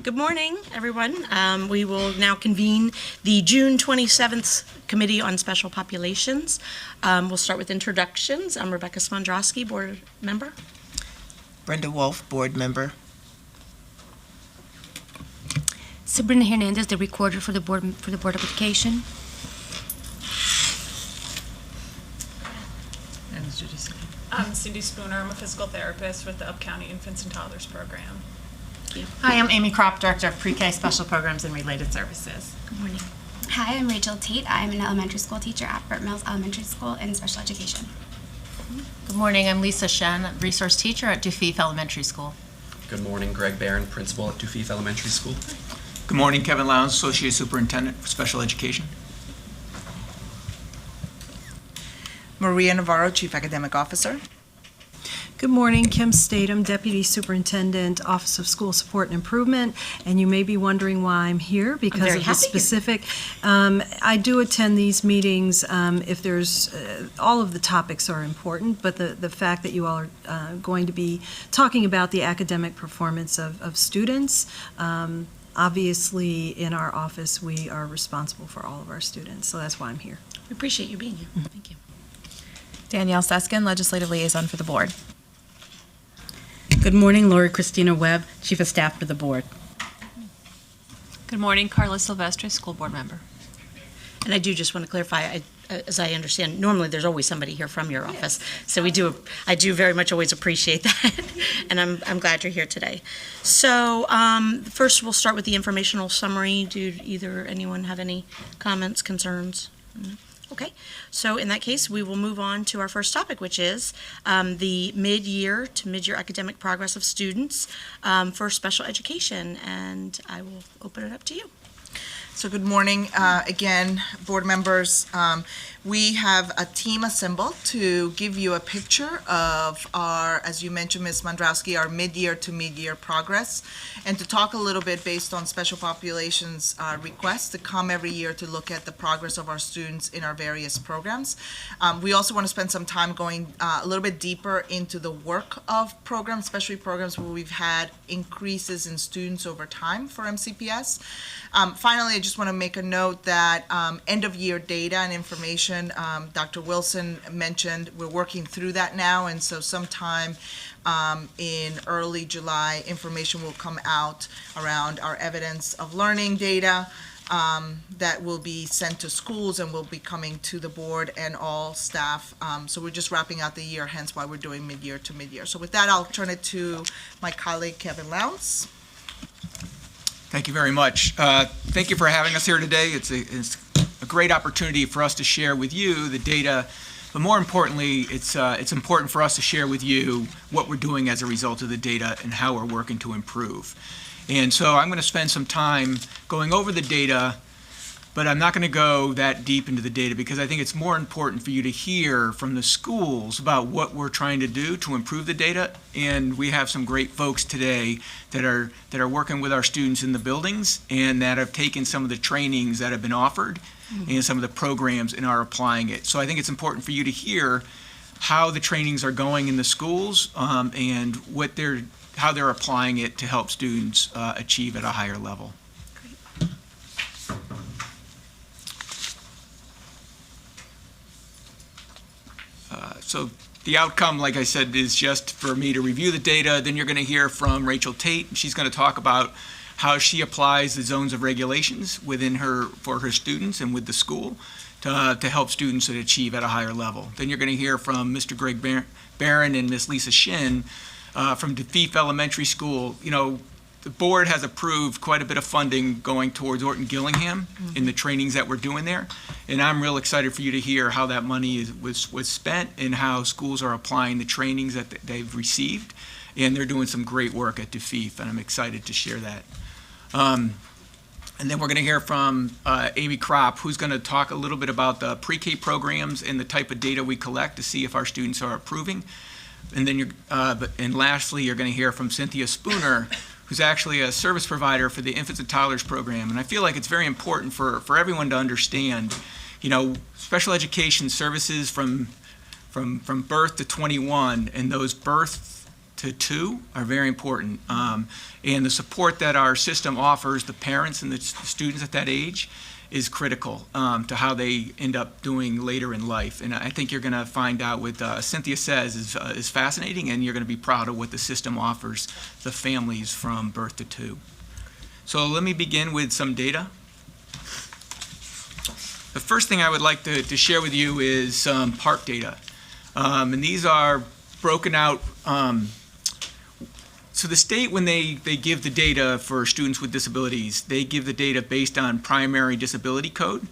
Good morning, everyone. We will now convene the June 27th Committee on Special Populations. We'll start with introductions. I'm Rebecca Smondrowski, board member. Brenda Wolf, board member. Sabrina Hernandez, the recorder for the Board of Education. I'm Cindy Spooner. I'm a physical therapist with the Up-County Infants and Toddlers Program. Hi, I'm Amy Kropp, Director of Pre-K Special Programs and Related Services. Good morning. Hi, I'm Rachel Tate. I'm an elementary school teacher at Burt Mills Elementary School in special education. Good morning, I'm Lisa Shen, Resource Teacher at Dufief Elementary School. Good morning, Greg Barron, Principal at Dufief Elementary School. Good morning, Kevin Lowndes, Associate Superintendent for Special Education. Maria Navarro, Chief Academic Officer. Good morning, Kim Statham, Deputy Superintendent, Office of School Support and Improvement, and you may be wondering why I'm here because of the specific. I do attend these meetings if there's, all of the topics are important, but the fact that you all are going to be talking about the academic performance of students, obviously in our office we are responsible for all of our students, so that's why I'm here. We appreciate you being here. Thank you. Danielle Seskin, Legislative Liaison for the Board. Good morning, Lori Christina Webb, Chief of Staff for the Board. Good morning, Carla Silvestre, School Board Member. And I do just want to clarify, as I understand, normally there's always somebody here from your office, so I do very much always appreciate that, and I'm glad you're here today. So first we'll start with the informational summary. Do either anyone have any comments, concerns? Okay, so in that case, we will move on to our first topic, which is the mid-year to mid-year academic progress of students for special education, and I will open it up to you. So good morning again, board members. We have a team assembled to give you a picture of our, as you mentioned, Ms. Mandrowski, our mid-year to mid-year progress, and to talk a little bit based on special populations requests to come every year to look at the progress of our students in our various programs. We also want to spend some time going a little bit deeper into the work of programs, especially programs where we've had increases in students over time for MCPS. Finally, I just want to make a note that end-of-year data and information, Dr. Wilson mentioned, we're working through that now, and so sometime in early July, information will come out around our evidence of learning data that will be sent to schools and will be coming to the board and all staff. So we're just wrapping out the year, hence why we're doing mid-year to mid-year. So with that, I'll turn it to my colleague, Kevin Lowndes. Thank you very much. Thank you for having us here today. It's a great opportunity for us to share with you the data, but more importantly, it's important for us to share with you what we're doing as a result of the data and how we're working to improve. And so I'm going to spend some time going over the data, but I'm not going to go that deep into the data because I think it's more important for you to hear from the schools about what we're trying to do to improve the data. And we have some great folks today that are working with our students in the buildings and that have taken some of the trainings that have been offered and some of the programs and are applying it. So I think it's important for you to hear how the trainings are going in the schools and how they're applying it to help students achieve at a higher level. So the outcome, like I said, is just for me to review the data. Then you're going to hear from Rachel Tate. She's going to talk about how she applies the zones of regulations for her students and with the school to help students that achieve at a higher level. Then you're going to hear from Mr. Greg Barron and Ms. Lisa Shin from Dufief Elementary School. You know, the board has approved quite a bit of funding going towards Orton Gillingham in the trainings that we're doing there. And I'm real excited for you to hear how that money was spent and how schools are applying the trainings that they've received. And they're doing some great work at Dufief, and I'm excited to share that. And then we're going to hear from Amy Kropp, who's going to talk a little bit about the pre-K programs and the type of data we collect to see if our students are improving. And then and lastly, you're going to hear from Cynthia Spooner, who's actually a service provider for the Infants and Toddlers program. And I feel like it's very important for everyone to understand, you know, special education services from birth to 21, and those birth to 2 are very important. And the support that our system offers the parents and the students at that age is critical to how they end up doing later in life. And I think you're going to find out what Cynthia says is fascinating, and you're going to be proud of what the system offers the families from birth to 2. So let me begin with some data. The first thing I would like to share with you is some PARCC data. And these are broken out. So the state, when they give the data for students with disabilities, they give the data based on primary disability code.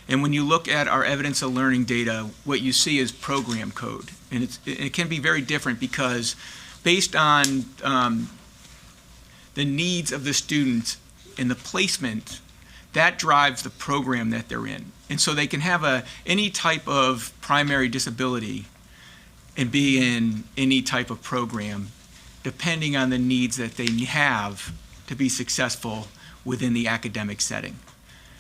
And when you look at our evidence of learning data, what you see is program code. And it can be very different because based on the needs of the students and the placement, that drives the program that they're in. And so they can have any type of primary disability and be in any type of program, depending on the needs that they have to be successful within the academic setting.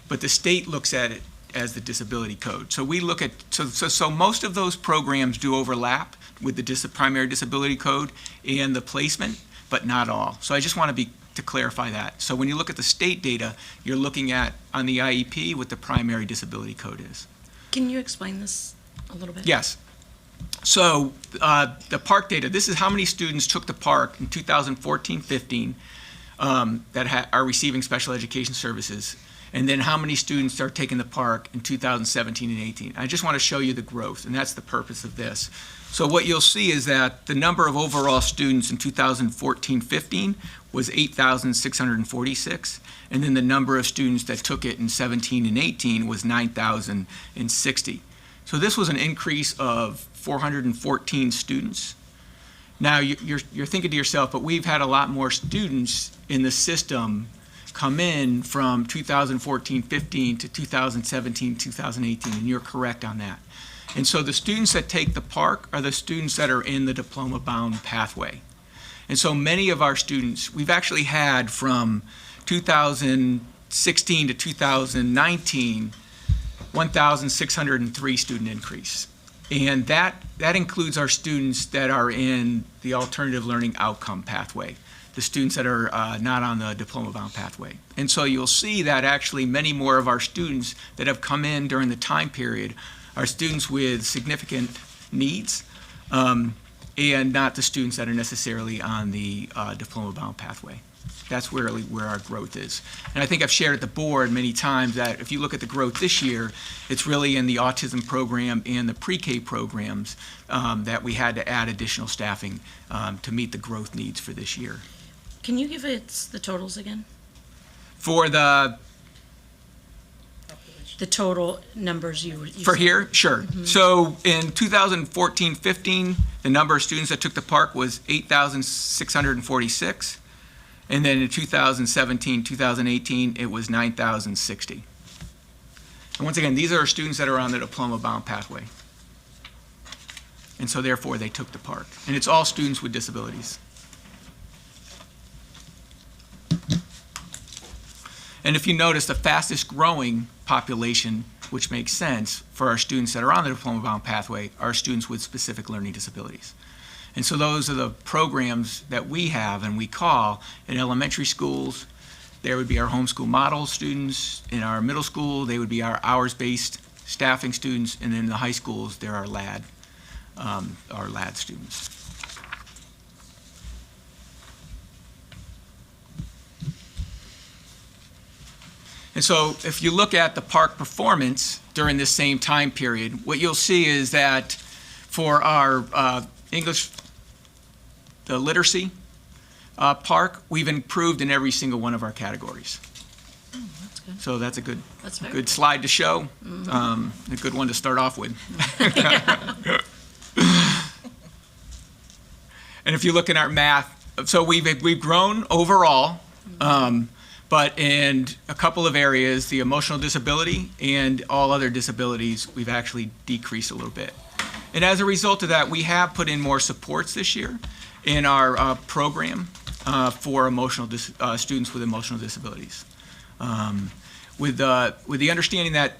But the state looks at it as the disability code. So we look at, so most of those programs do overlap with the primary disability code and the placement, but not all. So I just want to clarify that. So when you look at the state data, you're looking at, on the IEP, what the primary disability code is. Can you explain this a little bit? Yes. So the PARCC data, this is how many students took the PARCC in 2014-15 that are receiving special education services, and then how many students are taking the PARCC in 2017 and 18. I just want to show you the growth, and that's the purpose of this. So what you'll see is that the number of overall students in 2014-15 was 8,646, and then the number of students that took it in 17 and 18 was 9,060. So this was an increase of 414 students. Now you're thinking to yourself, but we've had a lot more students in the system come in from 2014-15 to 2017-2018, and you're correct on that. And so the students that take the PARCC are the students that are in the diploma-bound pathway. And so many of our students, we've actually had from 2016 to 2019, 1,603 student increase. And that includes our students that are in the alternative learning outcome pathway, the students that are not on the diploma-bound pathway. And so you'll see that actually many more of our students that have come in during the time period are students with significant needs, and not the students that are necessarily on the diploma-bound pathway. That's where our growth is. And I think I've shared at the board many times that if you look at the growth this year, it's really in the autism program and the pre-K programs that we had to add additional staffing to meet the growth needs for this year. Can you give us the totals again? For the total numbers you for said. here? Sure. Mm-hmm. So in 2014-15, the number of students that took the PARCC was 8,646. And then in 2017-2018, it was 9,060. And once again, these are students that are on the diploma-bound pathway. And so therefore, they took the PARCC. And it's all students with disabilities. And if you notice, the fastest growing population, which makes sense for our students that are on the diploma-bound pathway, are students with specific learning disabilities. And so those are the programs that we have and we call in elementary schools. There would be our homeschool model students. In our middle school, they would be our hours-based staffing students. And then in the high schools, there are LAD students. And so if you look at the PARCC performance during this same time period, what you'll see is that for our English, the literacy PARCC, we've improved in every single one of our categories. Oh, that's good. So that's a good That's good slide to show, a good one to start off with. And if you look at our math, so we've grown overall, but in a couple of areas, the emotional disability and all other disabilities, we've actually decreased a little bit. And as a result of that, we have put in more supports this year in our program for students with emotional disabilities. With the understanding that,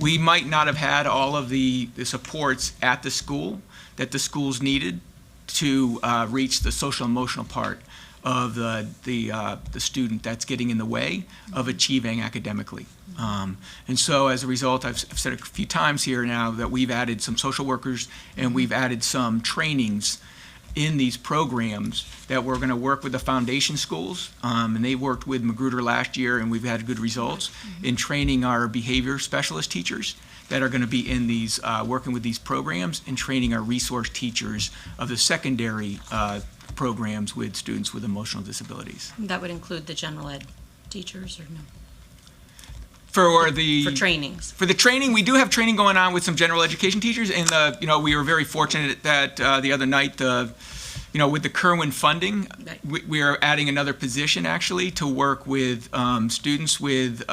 we might not have had all of the supports at the school that the schools needed to reach the social emotional part of the student that's getting in the way of achieving academically. And so as a result, I've said a few times here now that we've added some social workers and we've added some trainings in these programs that we're going to work with the foundation schools, and they worked with Magruder last year, and we've had good results in training our behavior specialist teachers that are going to be in these, working with these programs, and training our resource teachers of the secondary programs with students with emotional disabilities. That would include the general ed teachers, or no? For the trainings. For the training, we do have training going on with some general education teachers, and we were very fortunate that the other night, with the Kerwin funding, we are adding another position actually to work with students with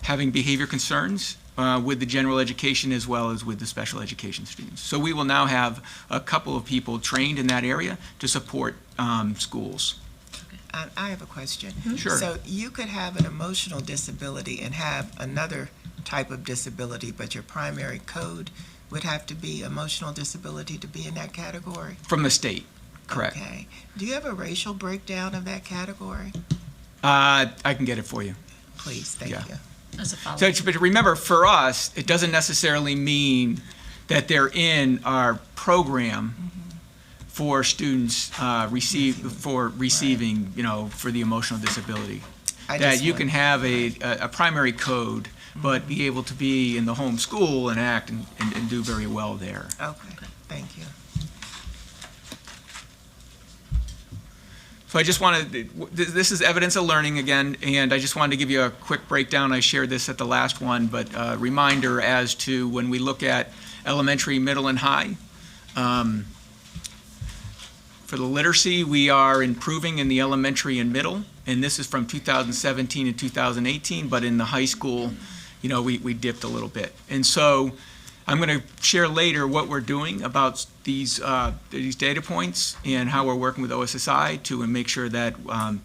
having behavior concerns with the general education as well as with the special education students. So we will now have a couple of people trained in that area to support schools. I have a question. Sure. So you could have an emotional disability and have another type of disability, but your primary code would have to be emotional disability to be in that category? From the state, correct. Okay. Do you have a racial breakdown of that category? I can get it for you. Please, thank you. As a follow-up. So, but remember, for us, it doesn't necessarily mean that they're in our program for students receiving, for the emotional disability. That you can have a primary code, but be able to be in the home school and act and do very well there. Okay, thank you. So I just wanted, this is evidence of learning again, and I just wanted to give you a quick breakdown. I shared this at the last one, but a reminder as to when we look at elementary, middle, and high. For the literacy, we are improving in the elementary and middle, and this is from 2017 and 2018, but in the high school, we dipped a little bit. And so I'm going to share later what we're doing about these data points and how we're working with OSSI to make sure that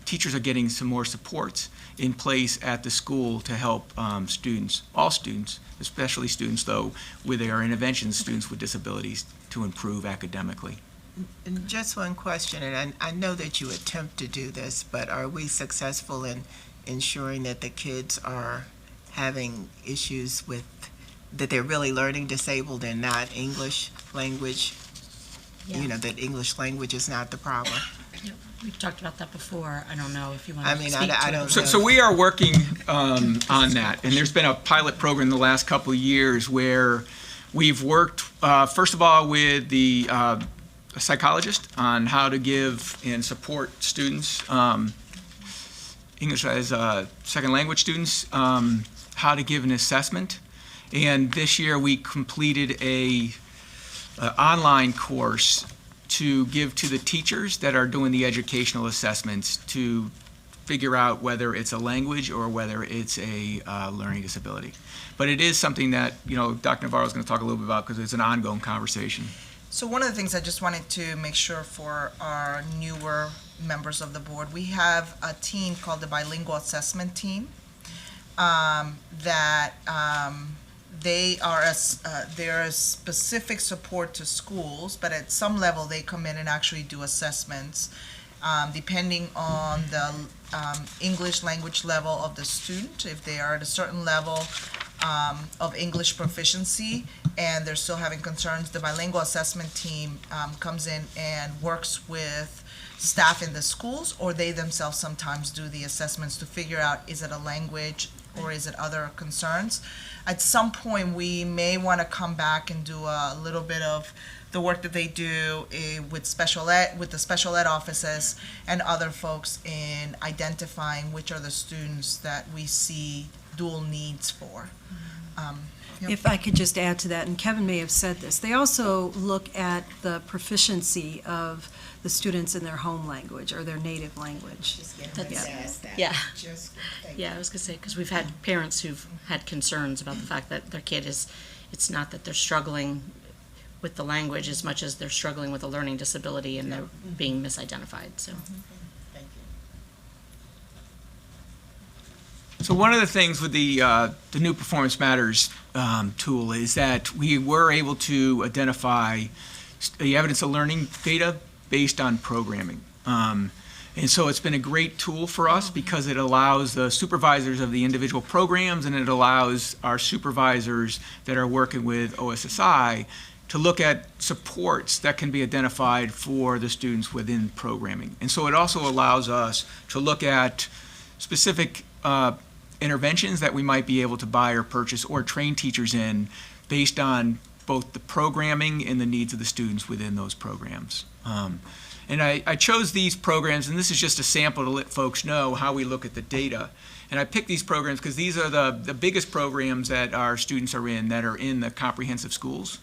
teachers are getting some more supports in place at the school to help students, all students, especially students, though, with their interventions, students with disabilities, to improve academically. And just one question, and I know that you attempt to do this, but are we successful in ensuring that the kids are having issues with, that they're really learning disabled and not English language? Yeah. That English language is not the problem? Yep. We've talked about that before. I don't know if you want to I mean, speak to I it. don't So we are working on that, and there's been a pilot program the last couple of years where we've worked, first of all, with the a psychologist on how to give and support students, English as second language students, how to give an assessment. And this year we completed a online course to give to the teachers that are doing the educational assessments to figure out whether it's a language or whether it's a learning disability. But it is something that, Dr. Navarro is going to talk a little bit about because it's an ongoing conversation. So one of the things I just wanted to make sure for our newer members of the board, we have a team called the Bilingual Assessment Team that they are they're a specific support to schools, but at some level they come in and actually do assessments depending on the English language level of the student. If they are at a certain level of English proficiency and they're still having concerns, the bilingual assessment team comes in and works with staff in the schools, or they themselves sometimes do the assessments to figure out, is it a language or is it other concerns? At some point, we may want to come back and do a little bit of the work that they do with special ed, with the special ed offices and other folks in identifying which are the students that we see dual needs for. If I could just add to that, and Kevin may have said this, they also look at the proficiency of the students in their home language or their native language. Yeah. Yeah, I was going to say, because we've had parents who've had concerns about the fact that their kid it's not that they're struggling with the language as much as they're struggling with a learning disability and they're being misidentified, so. So one of the things with the new Performance Matters tool is that we were able to identify the evidence of learning data based on programming. And so it's been a great tool for us because it allows the supervisors of the individual programs, and it allows our supervisors that are working with OSSI to look at supports that can be identified for the students within programming. And so it also allows us to look at specific interventions that we might be able to buy or purchase or train teachers in based on both the programming and the needs of the students within those programs. And I chose these programs, and this is just a sample to let folks know how we look at the data. And I picked these programs because these are the biggest programs that our students are in that are in the comprehensive schools.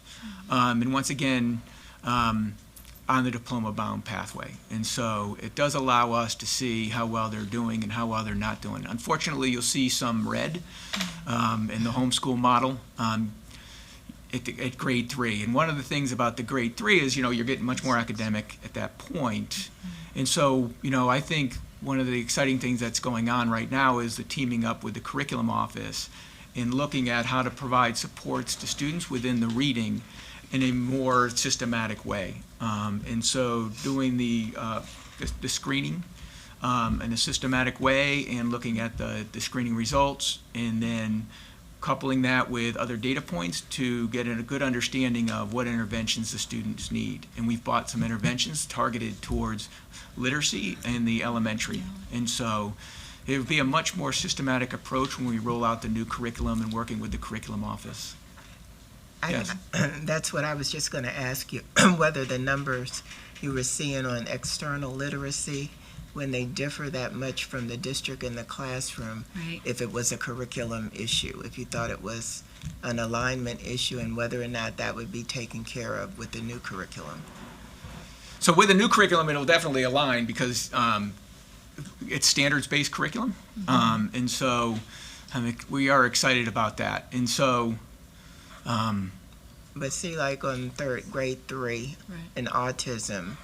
And once again, on the diploma-bound pathway. And so it does allow us to see how well they're doing and how well they're not doing. Unfortunately, you'll see some red in the homeschool model. At grade 3. And one of the things about the grade 3 is, you're getting much more academic at that point. And so, I think one of the exciting things that's going on right now is the teaming up with the curriculum office and looking at how to provide supports to students within the reading in a more systematic way. And so doing the screening in a systematic way and looking at the screening results, and then coupling that with other data points to get a good understanding of what interventions the students need. And we've bought some interventions targeted towards literacy in the elementary. And so it would be a much more systematic approach when we roll out the new curriculum and working with the curriculum office. Yes. That's what I was just going to ask you, whether the numbers you were seeing on external literacy, when they differ that much from the district in the classroom, Right. if it was a curriculum issue, if you thought it was an alignment issue, and whether or not that would be taken care of with the new curriculum. So with the new curriculum, it'll definitely align because it's standards-based curriculum. And so we are excited about that. And so But see, like on grade 3 Right. in autism,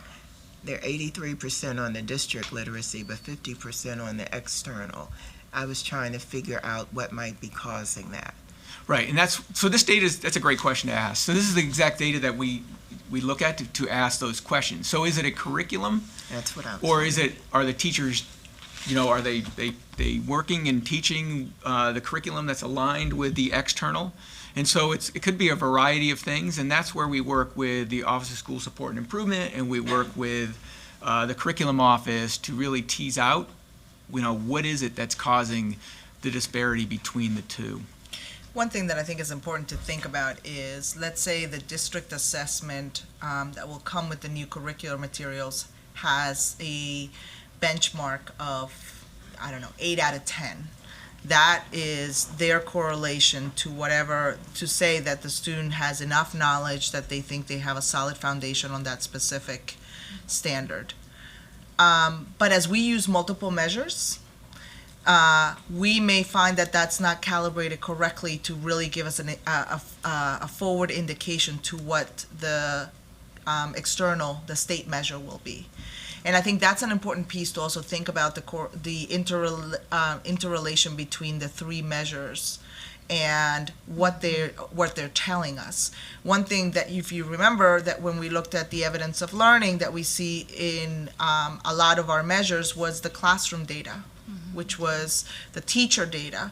they're 83% on the district literacy, but 50% on the external. I was trying to figure out what might be causing that. right, and this data that's a great question to ask. So this is the exact data that we look at to ask those questions. So is it a curriculum, That's what I was or are the teachers, are they working and teaching the curriculum that's aligned with the external? And so it could be a variety of things, and that's where we work with the Office of School Support and Improvement, and we work with the curriculum office to really tease out, what is it that's causing the disparity between the two. One thing that I think is important to think about is, let's say the district assessment that will come with the new curricular materials has a benchmark of, 8 out of 10. That is their correlation to say that the student has enough knowledge that they think they have a solid foundation on that specific standard. But as we use multiple measures, we may find that that's not calibrated correctly to really give us a forward indication to what the the state measure will be. And I think that's an important piece to also think about the interrelation between the three measures and what they're telling us. One thing that, if you remember, that when we looked at the evidence of learning that we see in a lot of our measures was the classroom data, which was the teacher data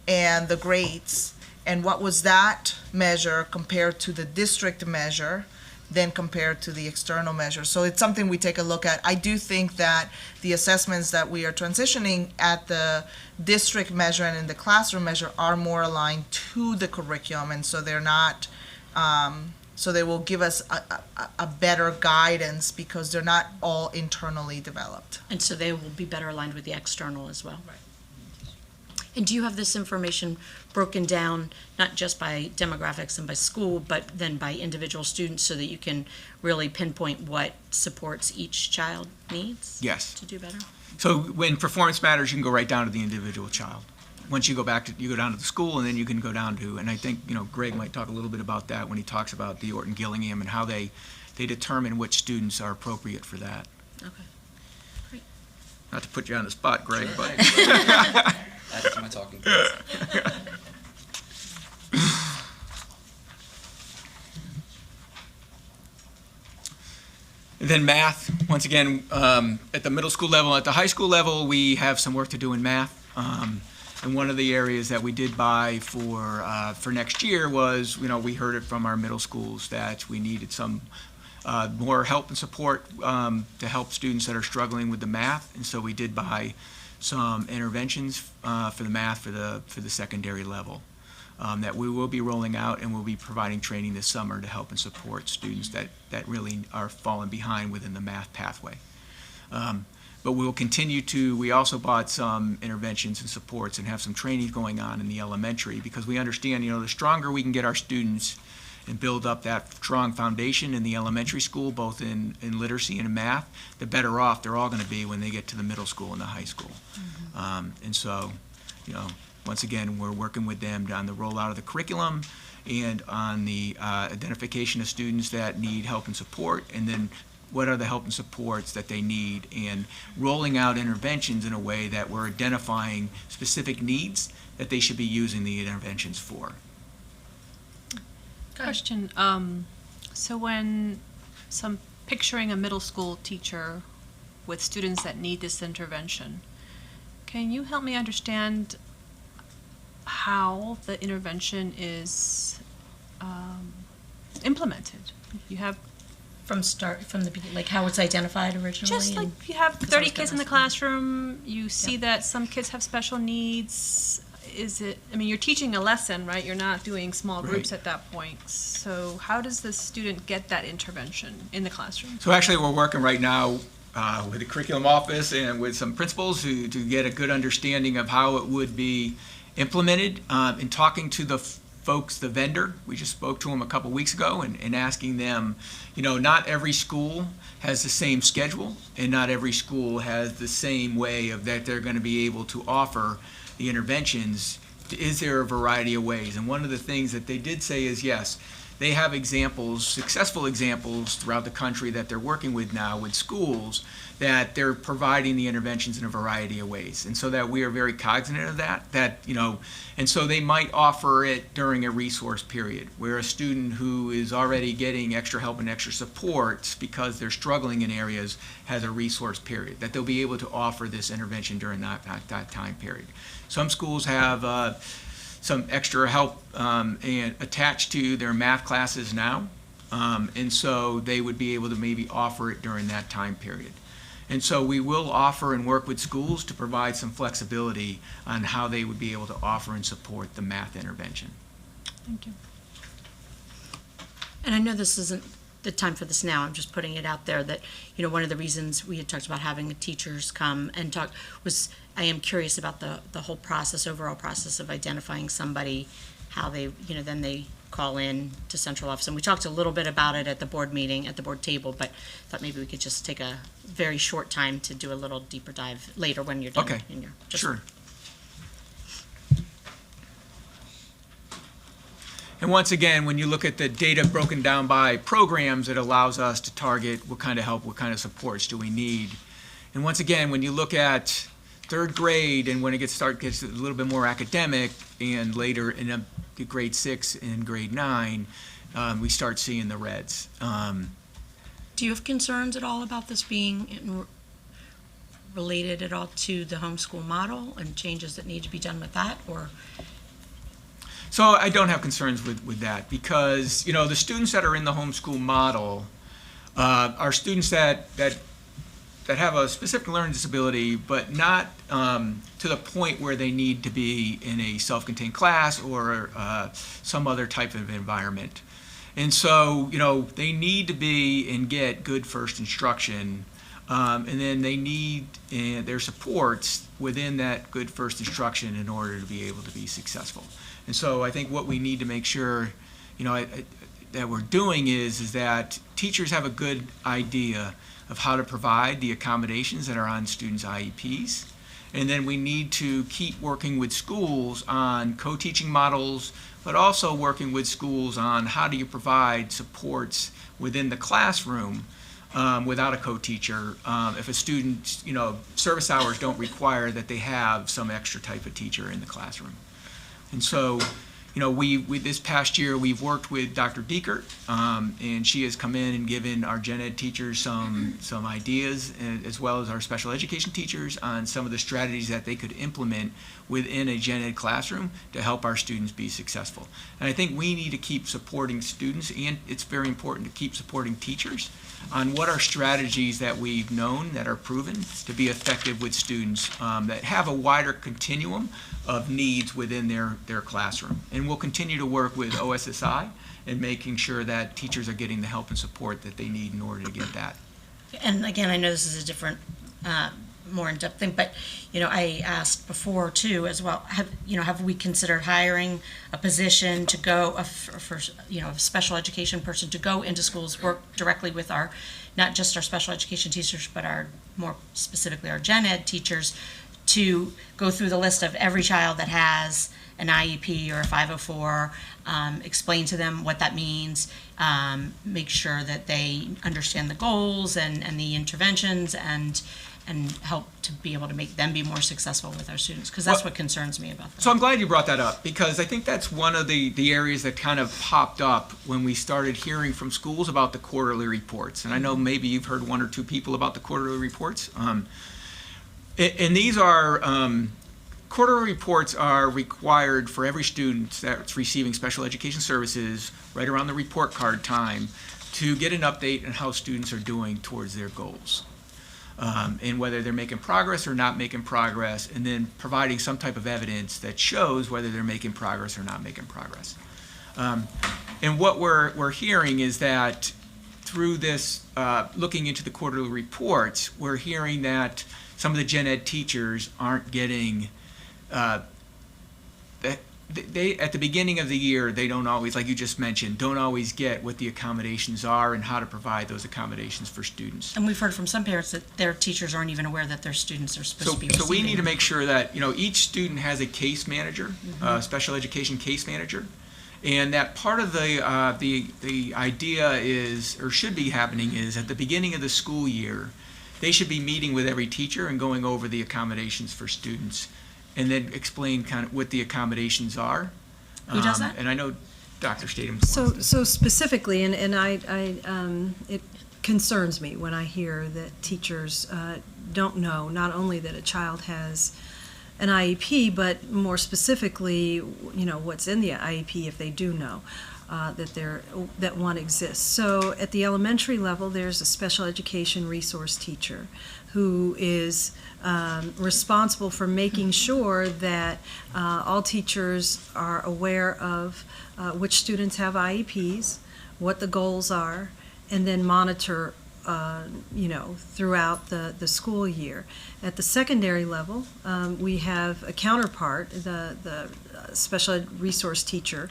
and the grades. And what was that measure compared to the district measure, then compared to the external measure. So it's something we take a look at. I do think that the assessments that we are transitioning at the district measure and in the classroom measure are more aligned to the curriculum, and so they're not, so they will give us a better guidance because they're not all internally developed. And so they will be better aligned with the external as well. Right. And do you have this information broken down, not just by demographics and by school, but then by individual students so that you can really pinpoint what supports each child needs? Yes. To do better? So when performance matters, you can go right down to the individual child. Once you go down to the school, and then you can go down to, and I think, Greg might talk a little bit about that when he talks about the Orton Gillingham and how they determine which students are appropriate for that. Okay. Great. Not to put you on the spot, Greg, but. Add it to my talking points. within math, once again, at the middle school level, at the high school level, we have some work to do in math. And one of the areas that we did buy for next year was, we heard it from our middle schools that we needed some more help and support to help students that are struggling with the math. And so we did buy some interventions for the math for the secondary level that we will be rolling out, and we'll be providing training this summer to help and support students that really are falling behind within the math pathway. But we will continue to, we also bought some interventions and supports and have some training going on in the elementary, because we understand, the stronger we can get our students and build up that strong foundation in the elementary school, both in literacy and in math, the better off they're all going to be when they get to the middle school and the high school. And so, once again, we're working with them on the rollout of the curriculum and on the identification of students that need help and support, and then what are the help and supports that they need, and rolling out interventions in a way that we're identifying specific needs that they should be using the interventions for. Question. So when picturing a middle school teacher with students that need this intervention, can you help me understand how the intervention is implemented? You have from the beginning, like how it's identified originally? Just like you have 30 kids in the classroom, you see that some kids have special needs. You're teaching a lesson, right? You're not doing small groups at that point. So how does the student get that intervention in the classroom? So actually, we're working right now with the curriculum office and with some principals to get a good understanding of how it would be implemented. In talking to the folks, the vendor, we just spoke to them a couple weeks ago and asking them, not every school has the same schedule, and not every school has the same way of that they're going to be able to offer the interventions. Is there a variety of ways? And one of the things that they did say is, yes, they have examples, successful examples throughout the country that they're working with now with schools, that they're providing the interventions in a variety of ways. And so that we are very cognizant of that, and so they might offer it during a resource period where a student who is already getting extra help and extra support because they're struggling in areas has a resource period, that they'll be able to offer this intervention during that time period. Some schools have some extra help and attached to their math classes now, and so they would be able to maybe offer it during that time period. And so we will offer and work with schools to provide some flexibility on how they would be able to offer and support the math intervention. Thank you. And I know this isn't the time for this now, I'm just putting it out there that, one of the reasons we had talked about having the teachers come and talk was, I am curious about the whole process, overall process of identifying somebody, how they, then they call in to central office. And we talked a little bit about it at the board meeting, at the board table, but thought maybe we could just take a very short time to do a little deeper dive later when you're done. Okay, sure. And once again, when you look at the data broken down by programs, it allows us to target what kind of help, what kind of supports do we need. And once again, when you look at third grade and when it gets a little bit more academic, and later in grade 6 and grade 9, we start seeing the reds. Do you have concerns at all about this being related at all to the homeschool model and changes that need to be done with that, or? So I don't have concerns with that, because the students that are in the homeschool model are students that have a specific learning disability, but not to the point where they need to be in a self-contained class or some other type of environment. And so, they need to be and get good first instruction, and then they need their supports within that good first instruction in order to be able to be successful. And so I think what we need to make sure, that we're doing is that teachers have a good idea of how to provide the accommodations that are on students' IEPs. And then we need to keep working with schools on co-teaching models, but also working with schools on how do you provide supports within the classroom without a co-teacher. If a student, service hours don't require that they have some extra type of teacher in the classroom. And so, we this past year we've worked with Dr. Diekert, and she has come in and given our gen ed teachers some ideas, as well as our special education teachers, on some of the strategies that they could implement within a gen ed classroom to help our students be successful. And I think we need to keep supporting students, and it's very important to keep supporting teachers on what are strategies that we've known that are proven to be effective with students that have a wider continuum of needs within their classroom. And we'll continue to work with OSSI in making sure that teachers are getting the help and support that they need in order to get that. And again, I know this is a different, more in-depth thing, but, I asked before too as well, have we considered hiring a position to go, a special education person to go into schools, work directly with not just our special education teachers, but more specifically our gen ed teachers, to go through the list of every child that has an IEP or a 504, explain to them what that means, make sure that they understand the goals and the interventions, and help to be able to make them be more successful with our students, because that's what concerns me about that. So I'm glad you brought that up, because I think that's one of the areas that kind of popped up when we started hearing from schools about the quarterly reports. And I know maybe you've heard one or two people about the quarterly reports. And these are, quarterly reports are required for every student that's receiving special education services right around the report card time to get an update on how students are doing towards their goals. And whether they're making progress or not making progress, and then providing some type of evidence that shows whether they're making progress or not making progress. And what we're hearing is that through this, looking into the quarterly reports, we're hearing that some of the gen ed teachers aren't getting, they at the beginning of the year, they don't always, like you just mentioned, don't always get what the accommodations are and how to provide those accommodations for students. And we've heard from some parents that their teachers aren't even aware that their students are supposed to be receiving. So we need to make sure that, each student has a case manager, special education case manager, and that part of the idea is, or should be happening, is at the beginning of the school year, they should be meeting with every teacher and going over the accommodations for students, and then explain kind of what the accommodations are. Who does that? And I know Dr. Statham. So specifically, and it concerns me when I hear that teachers don't know not only that a child has an IEP, but more specifically, what's in the IEP if they do know. That one exists. So at the elementary level, there's a special education resource teacher who is responsible for making sure that all teachers are aware of which students have IEPs, what the goals are, and then monitor throughout the school year. At the secondary level, we have a counterpart, the special ed resource teacher,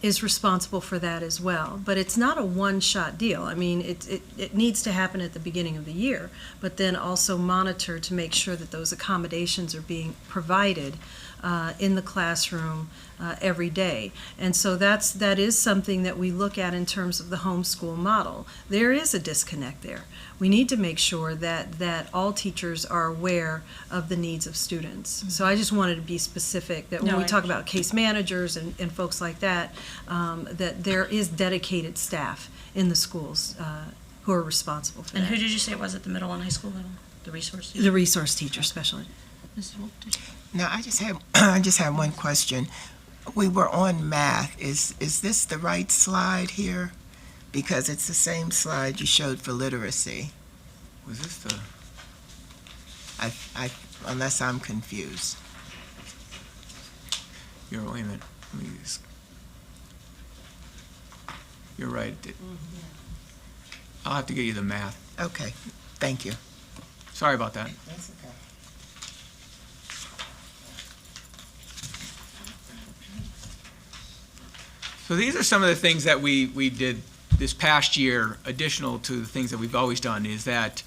is responsible for that as well. But it's not a one-shot deal. I mean, it needs to happen at the beginning of the year, but then also monitor to make sure that those accommodations are being provided in the classroom every day. And so that is something that we look at in terms of the homeschool model. There is a disconnect there. We need to make sure that all teachers are aware of the needs of students. So I just wanted to be specific that when we talk about case managers and folks like that, that there is dedicated staff in the schools who are responsible for that. And who did you say it was at the middle and high school level? The resource teacher? The resource teacher, especially. Mrs. Wolf, did you? Now, I just have one question. We were on math. Is this the right slide here? Because it's the same slide you showed for literacy. Was this the? Unless I'm confused. Wait a minute. You're right. I'll have to get you the math. Okay, thank you. Sorry about that. That's okay. So these are some of the things that we did this past year, additional to the things that we've always done, is that,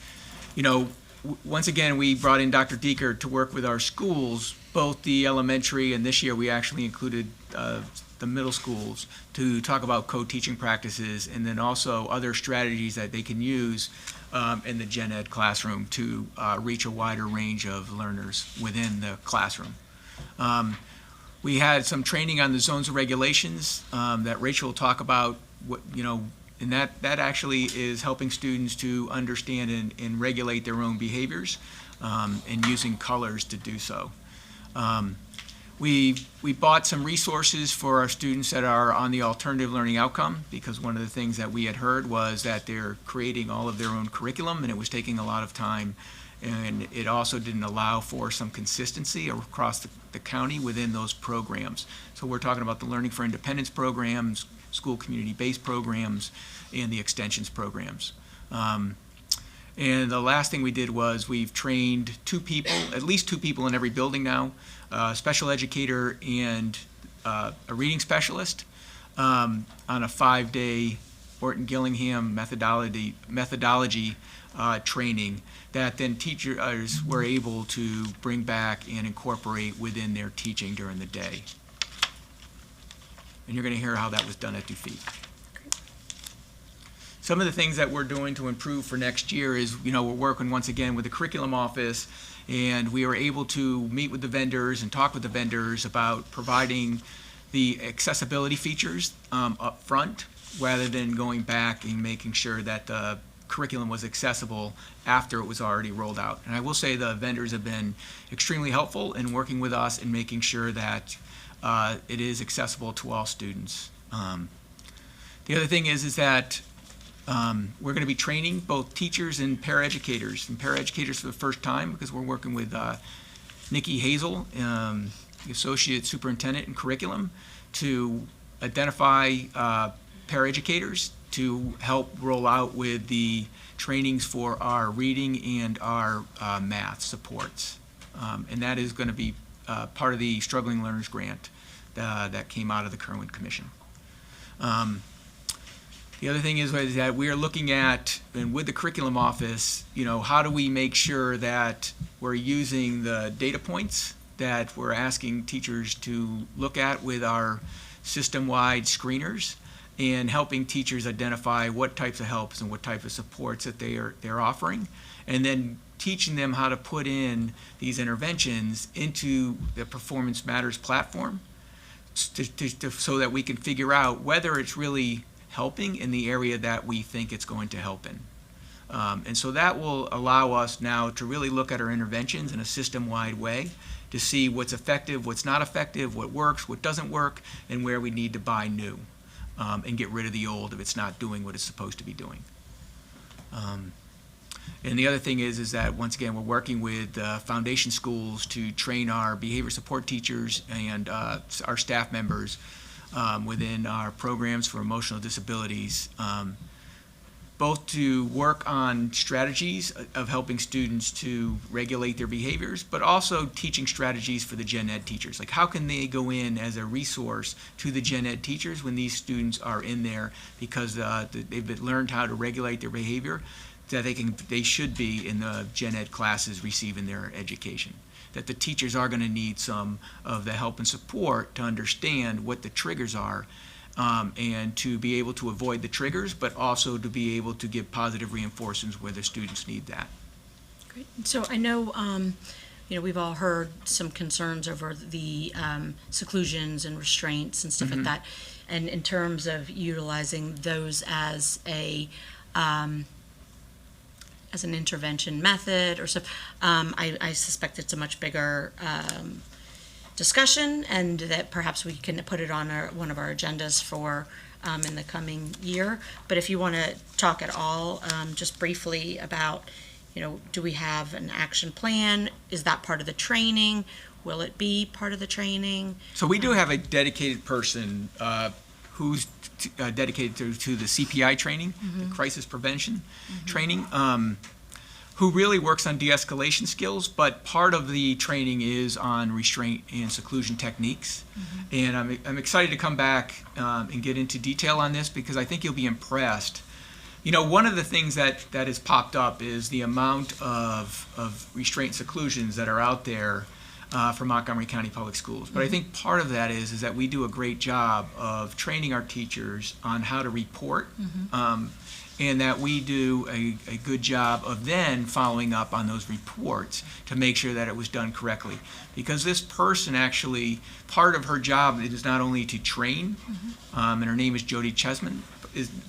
once again, we brought in Dr. Diekert to work with our schools, both the elementary, and this year we actually included the middle schools, to talk about co-teaching practices, and then also other strategies that they can use in the gen ed classroom to reach a wider range of learners within the classroom. We had some training on the zones of regulations that Rachel will talk about, and that actually is helping students to understand and regulate their own behaviors and using colors to do so. We bought some resources for our students that are on the alternative learning outcome, because one of the things that we had heard was that they're creating all of their own curriculum and it was taking a lot of time, and it also didn't allow for some consistency across the county within those programs. So we're talking about the Learning for Independence programs, school community-based programs, and the extensions programs. And the last thing we did was we've trained at least two people in every building now, a special educator and a reading specialist on a 5-day Orton Gillingham methodology training that then teachers were able to bring back and incorporate within their teaching during the day. And you're going to hear how that was done at Dufief. Some of the things that we're doing to improve for next year is, we're working once again with the curriculum office, and we were able to meet with the vendors and talk with the vendors about providing the accessibility features up front, rather than going back and making sure that the curriculum was accessible after it was already rolled out. And I will say the vendors have been extremely helpful in working with us and making sure that it is accessible to all students. The other thing is that we're going to be training both teachers and paraeducators for the first time, because we're working with Nikki Hazel, the Associate Superintendent in Curriculum, to identify paraeducators to help roll out with the trainings for our reading and our math supports. And that is going to be part of the Struggling Learners Grant that came out of the Kerwin Commission. The other thing is that we are looking at, and with the curriculum office, how do we make sure that we're using the data points that we're asking teachers to look at with our system-wide screeners, and helping teachers identify what types of helps and what type of supports that they're offering, and then teaching them how to put in these interventions into the Performance Matters platform so that we can figure out whether it's really helping in the area that we think it's going to help in. And so that will allow us now to really look at our interventions in a system-wide way to see what's effective, what's not effective, what works, what doesn't work, and where we need to buy new and get rid of the old if it's not doing what it's supposed to be doing. And the other thing is that, once again, we're working with foundation schools to train our behavior support teachers and our staff members within our programs for emotional disabilities, both to work on strategies of helping students to regulate their behaviors, but also teaching strategies for the gen ed teachers. Like, how can they go in as a resource to the gen ed teachers when these students are in there because they've learned how to regulate their behavior, that they should be in the gen ed classes receiving their education. That the teachers are going to need some of the help and support to understand what the triggers are, and to be able to avoid the triggers, but also to be able to give positive reinforcements where the students need that. Great. So I know, we've all heard some concerns over the seclusions and restraints and stuff like that, and in terms of utilizing those as an intervention method or so, I suspect it's a much bigger discussion, and that perhaps we can put it on one of our agendas for in the coming year. But if you want to talk at all, just briefly about, do we have an action plan? Is that part of the training? Will it be part of the training? So we do have a dedicated person who's dedicated to the CPI training, the crisis prevention training, who really works on de-escalation skills, but part of the training is on restraint and seclusion techniques. And I'm excited to come back and get into detail on this, because I think you'll be impressed. One of the things that has popped up is the amount of restraint seclusions that are out there for Montgomery County Public Schools. But I think part of that is that we do a great job of training our teachers on how to report and that we do a good job of then following up on those reports to make sure that it was done correctly. Because this person actually, part of her job is not only to train, and her name is Jody Chesman,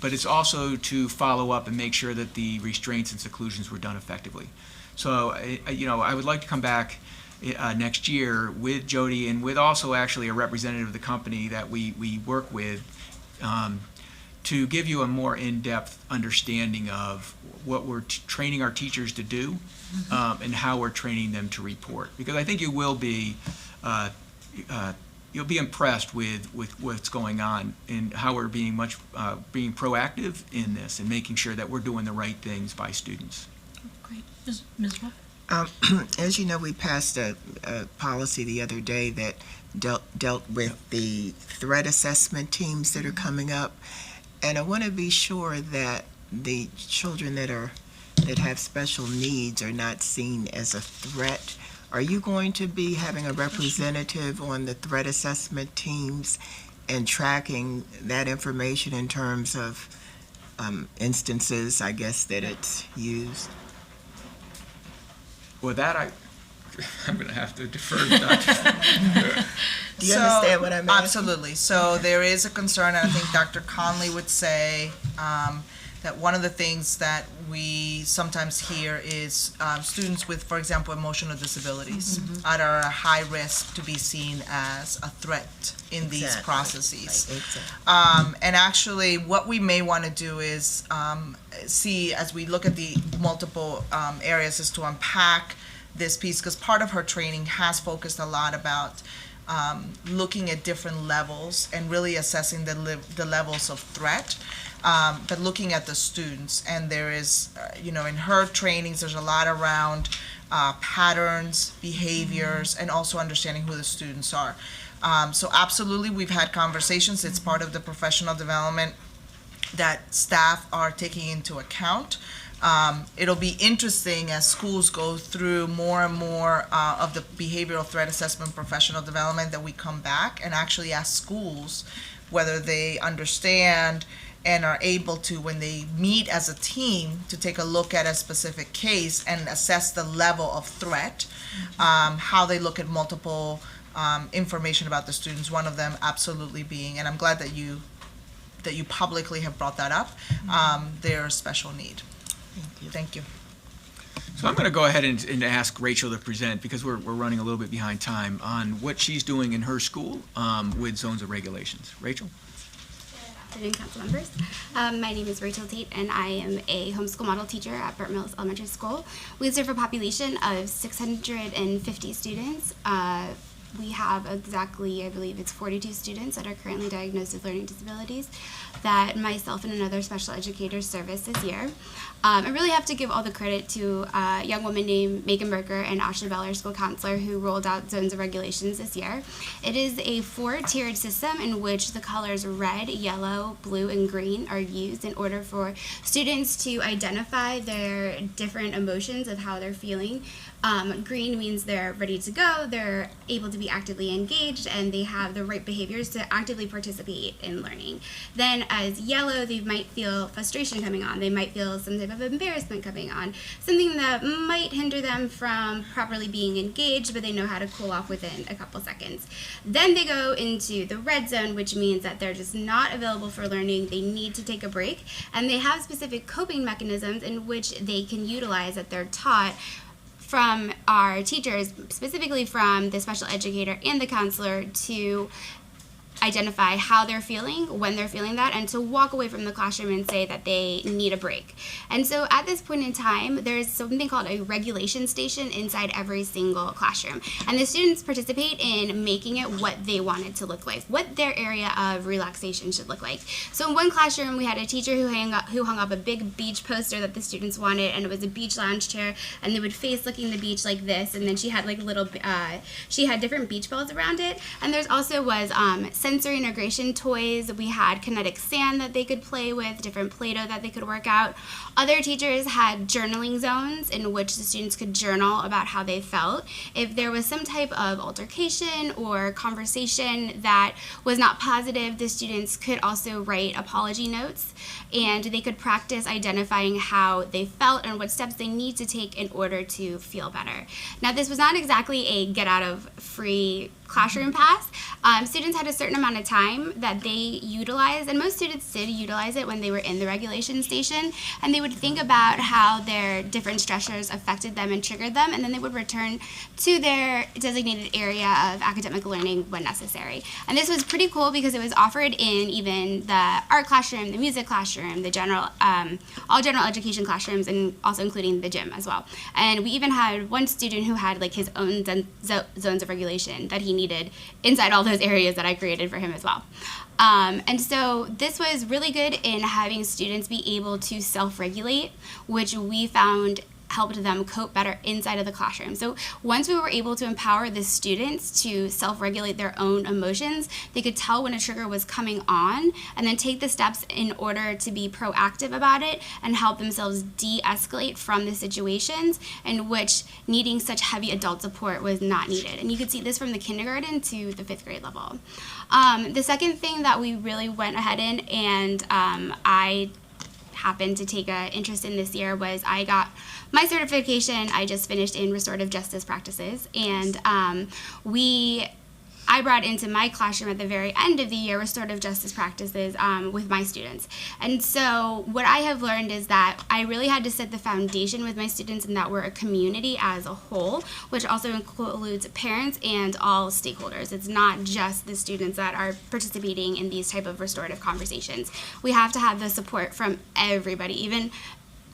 but it's also to follow up and make sure that the restraints and seclusions were done effectively. So, I would like to come back next year with Jody and with also actually a representative of the company that we work with, to give you a more in-depth understanding of what we're training our teachers to do, and how we're training them to report. Because I think you will be, you'll be impressed with what's going on and how we're being being proactive in this and making sure that we're doing the right things by students. Great. Ms. Wolf? As you know, we passed a policy the other day that dealt with the threat assessment teams that are coming up. And I want to be sure that the children that have special needs are not seen as a threat. Are you going to be having a representative on the threat assessment teams and tracking that information in terms of instances, I guess, that it's used? Well, that I'm going to have to defer to Dr. Do you understand what I'm asking? Absolutely. So there is a concern, and I think Dr. Conley would say that one of the things that we sometimes hear is students with, for example, emotional disabilities that are at a high risk to be seen as a threat in these processes. Right. Exactly. And actually, what we may want to do is see, as we look at the multiple areas, is to unpack this piece, because part of her training has focused a lot about looking at different levels and really assessing the levels of threat, but looking at the students. And there is, in her trainings, there's a lot around patterns, behaviors, and also understanding who the students are. So absolutely, we've had conversations. It's part of the professional development that staff are taking into account. It'll be interesting as schools go through more and more of the behavioral threat assessment professional development that we come back and actually ask schools whether they understand and are able to, when they meet as a team, to take a look at a specific case and assess the level of threat, how they look at multiple information about the students, one of them absolutely being, and I'm glad that you publicly have brought that up, their special need. Thank you. So I'm going to go ahead and ask Rachel to present, because we're running a little bit behind time, on what she's doing in her school with zones of regulations. Rachel? Good afternoon, council members. My name is Rachel Tate, and I am a homeschool model teacher at Burt Mills Elementary School. We serve a population of 650 students. We have exactly, I believe it's 42 students that are currently diagnosed with learning disabilities that myself and another special educator service this year. I really have to give all the credit to a young woman named Megan Berger and Ashley Bell, our school counselor, who rolled out zones of regulations this year. It is a 4-tiered system in which the colors red, yellow, blue, and green are used in order for students to identify their different emotions of how they're feeling. Green means they're ready to go, they're able to be actively engaged, and they have the right behaviors to actively participate in learning. Then as yellow, they might feel frustration coming on, they might feel some type of embarrassment coming on, something that might hinder them from properly being engaged, but they know how to cool off within a couple seconds. Then they go into the red zone, which means that they're just not available for learning, they need to take a break, and they have specific coping mechanisms in which they can utilize that they're taught from our teachers, specifically from the special educator and the counselor, to identify how they're feeling, when they're feeling that, and to walk away from the classroom and say that they need a break. And so at this point in time, there's something called a regulation station inside every single classroom. And the students participate in making it what they want it to look like, what their area of relaxation should look like. So in one classroom, we had a teacher who hung up a big beach poster that the students wanted, and it was a beach lounge chair, and they would face looking the beach like this, and then she had like little, she had different beach balls around it. And there's also was sensory integration toys. We had kinetic sand that they could play with, different Play-Doh that they could work out. Other teachers had journaling zones in which the students could journal about how they felt. If there was some type of altercation or conversation that was not positive, the students could also write apology notes, and they could practice identifying how they felt and what steps they need to take in order to feel better. Now, this was not exactly a get out of free classroom pass. Students had a certain amount of time that they utilized, and most students did utilize it when they were in the regulation station, and they would think about how their different stressors affected them and triggered them, and then they would return to their designated area of academic learning when necessary. And this was pretty cool because it was offered in even the art classroom, the music classroom, the general, all general education classrooms, and also including the gym as well. And we even had one student who had like his own zones of regulation that he needed inside all those areas that I created for him as well. And so this was really good in having students be able to self-regulate, which we found helped them cope better inside of the classroom. So once we were able to empower the students to self-regulate their own emotions, they could tell when a trigger was coming on and then take the steps in order to be proactive about it and help themselves de-escalate from the situations in which needing such heavy adult support was not needed. And you could see this from the kindergarten to the 5th grade level. The second thing that we really went ahead in, and I happened to take an interest in this year, was I got my certification. I just finished in restorative justice practices, and I brought into my classroom at the very end of the year restorative justice practices with my students. And so what I have learned is that I really had to set the foundation with my students, and that we're a community as a whole, which also includes parents and all stakeholders. It's not just the students that are participating in these type of restorative conversations. We have to have the support from everybody, even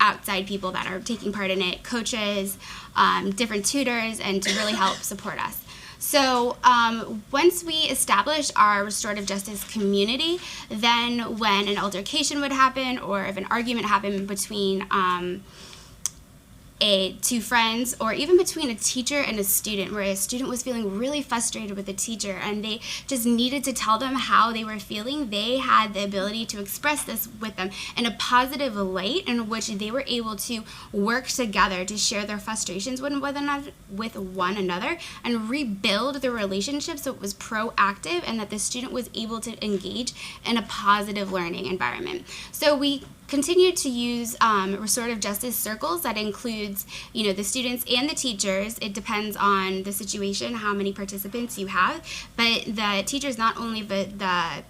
outside people that are taking part in it, coaches, different tutors, and to really help support us. So once we established our restorative justice community, then when an altercation would happen or if an argument happened between two friends, or even between a teacher and a student, where a student was feeling really frustrated with the teacher and they just needed to tell them how they were feeling, they had the ability to express this with them in a positive light in which they were able to work together to share their frustrations with one another and rebuild the relationship so it was proactive and that the student was able to engage in a positive learning environment. So we continue to use restorative justice circles that includes, the students and the teachers. It depends on the situation, how many participants you have, but the teachers not only the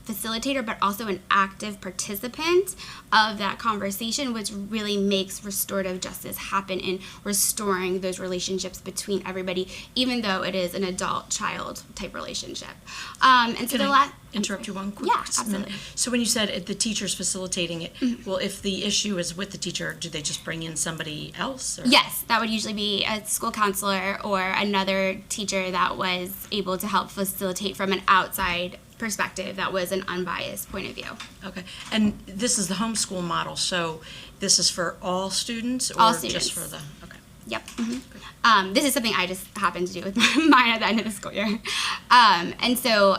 facilitator, but also an active participant of that conversation, which really makes restorative justice happen in restoring those relationships between everybody, even though it is an adult-child type relationship. And so Can I interrupt you one quick absolutely. minute? So when you said the teacher's facilitating it, well, if the issue is with the teacher, do they just bring in somebody else? Or? Yes, that would usually be a school counselor or another teacher that was able to help facilitate from an outside perspective that was an unbiased point of view. Okay, and this is the homeschool model, so this is for all students or all students. Just for the, okay. Yep. This is something I just happened to do with mine at the end of the school year. And so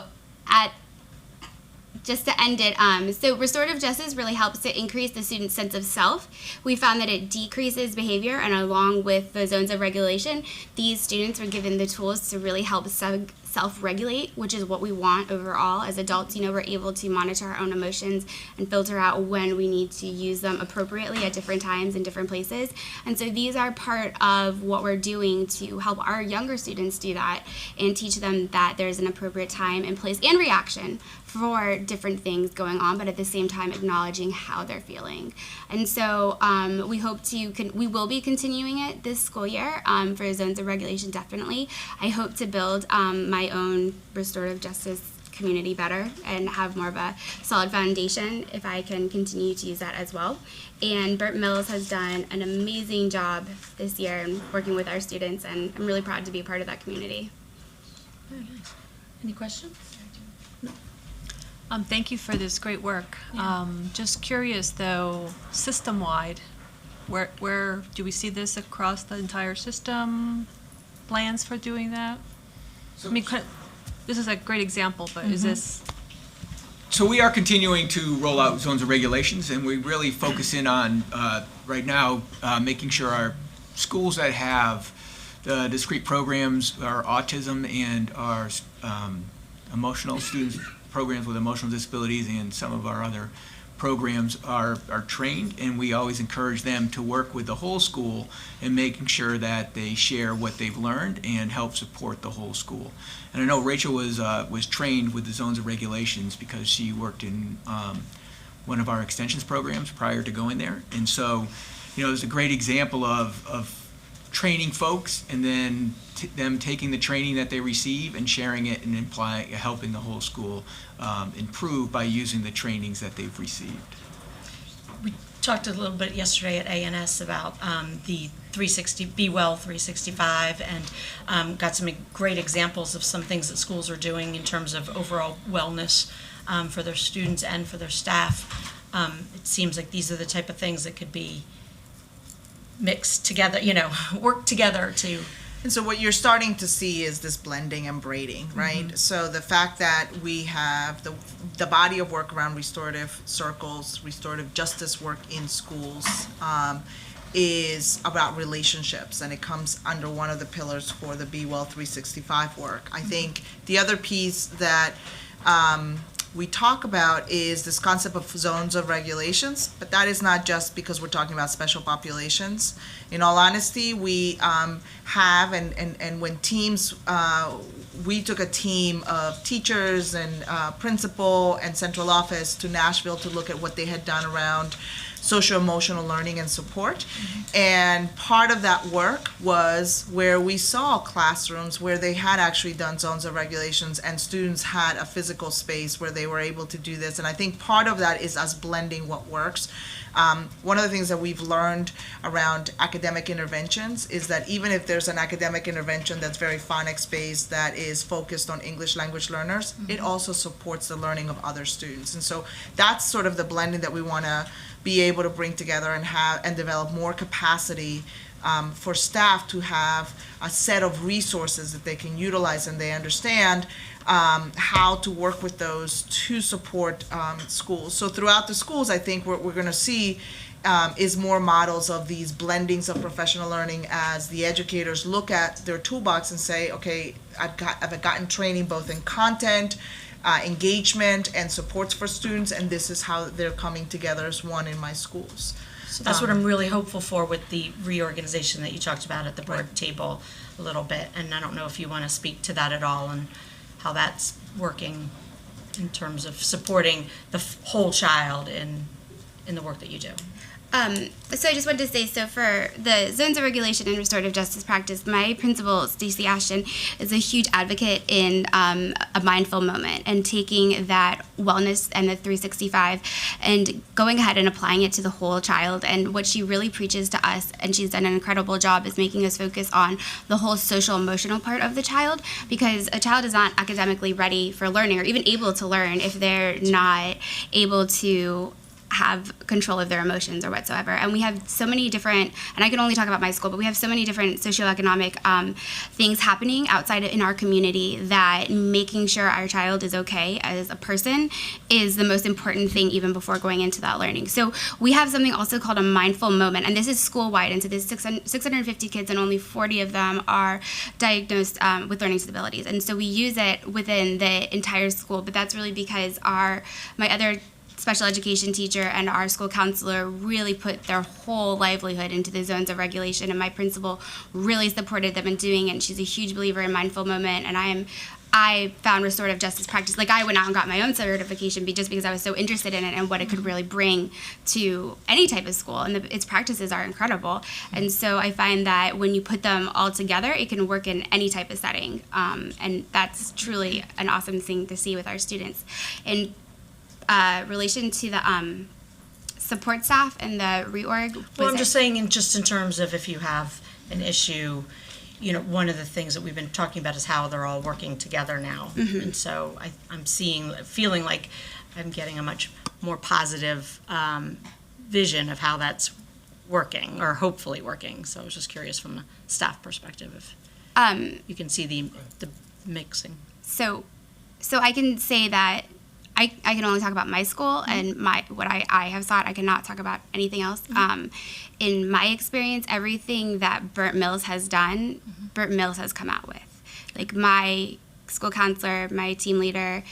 just to end it, so restorative justice really helps to increase the student's sense of self. We found that it decreases behavior, and along with the zones of regulation, these students were given the tools to really help self-regulate, which is what we want overall as adults. We're able to monitor our own emotions and filter out when we need to use them appropriately at different times in different places. And so these are part of what we're doing to help our younger students do that and teach them that there's an appropriate time and place and reaction for different things going on, but at the same time acknowledging how they're feeling. And so we will be continuing it this school year for zones of regulation, definitely. I hope to build my own restorative justice community better and have more of a solid foundation if I can continue to use that as well. And Burt Mills has done an amazing job this year in working with our students, and I'm really proud to be a part of that community. Very nice. Any questions? Thank you for this great work. Yeah. Just curious though, system-wide, where do we see this across the entire system? Plans for doing that? this is a great example, but is this? So we are continuing to roll out zones of regulations, and we really focus in on, right now, making sure our schools that have the discrete programs, our autism and our emotional students, programs with emotional disabilities, and some of our other programs are trained, and we always encourage them to work with the whole school in making sure that they share what they've learned and help support the whole school. And I know Rachel was trained with the zones of regulations because she worked in one of our extensions programs prior to going there, and so there's a great example of training folks and then them taking the training that they receive and sharing it and helping the whole school improve by using the trainings that they've received. We talked a little bit yesterday at ANS about the 360 Be Well 365 and got some great examples of some things that schools are doing in terms of overall wellness for their students and for their staff. It seems like these are the type of things that could be mixed together, work together to. And so what you're starting to see is this blending and braiding, right? Mm-hmm. So the fact that we have the body of work around restorative circles, restorative justice work in schools, is about relationships, and it comes under one of the pillars for the Be Well 365 work. I think the other piece that we talk about is this concept of zones of regulations, but that is not just because we're talking about special populations. In all honesty, we have, and when teams, we took a team of teachers and principal and central office to Nashville to look at what they had done around social-emotional learning and support. Mm-hmm. And part of that work was where we saw classrooms where they had actually done zones of regulations and students had a physical space where they were able to do this. And I think part of that is us blending what works. One of the things that we've learned around academic interventions is that even if there's an academic intervention that's very phonics-based, that is focused on English language learners, mm-hmm. it also supports the learning of other students. And so that's sort of the blending that we want to be able to bring together and have and develop more capacity for staff to have a set of resources that they can utilize and they understand how to work with those to support schools. So throughout the schools, I think what we're going to see is more models of these blendings of professional learning as the educators look at their toolbox and say, okay, I've gotten training both in content, engagement, and supports for students, and this is how they're coming together as one in my schools. So that's what I'm really hopeful for with the reorganization that you talked about at the board table a little bit, and I don't know if you want to speak to that at all and how that's working in terms of supporting the whole child in the work that you do. So I just wanted to say, so for the zones of regulation and restorative justice practice, my principal, Stacey Ashton, is a huge advocate in a mindful moment and taking that wellness and the 365 and going ahead and applying it to the whole child. And what she really preaches to us, and she's done an incredible job, is making us focus on the whole social emotional part of the child, because a child is not academically ready for learning or even able to learn if they're not able to have control of their emotions or whatsoever. And we have so many different, and I can only talk about my school, but we have so many different socioeconomic things happening outside in our community that making sure our child is okay as a person is the most important thing even before going into that learning. So we have something also called a mindful moment, and this is school-wide, and so there's 650 kids and only 40 of them are diagnosed with learning disabilities. And so we use it within the entire school, but that's really because my other special education teacher and our school counselor really put their whole livelihood into the zones of regulation, and my principal really supported them in doing it. And she's a huge believer in mindful moment, and I found restorative justice practice, like I went out and got my own certification just because I was so interested in it and what it could really bring to any type of school, and its practices are incredible. And so I find that when you put them all together, it can work in any type of setting, and that's truly an awesome thing to see with our students. And relation to the support staff and the reorg? Well, I'm just saying in terms of if you have an issue, one of the things that we've been talking about is how they're all working together now. Mm-hmm. And so I'm feeling like I'm getting a much more positive vision of how that's working, or hopefully working. So I was just curious from a staff perspective if you can see the mixing. So So I can say that I can only talk about my school and what I have sought. I cannot talk about anything else. In my experience, everything that Burnt Mills has done, Burnt Mills has come out with. Like my school counselor, my team leader,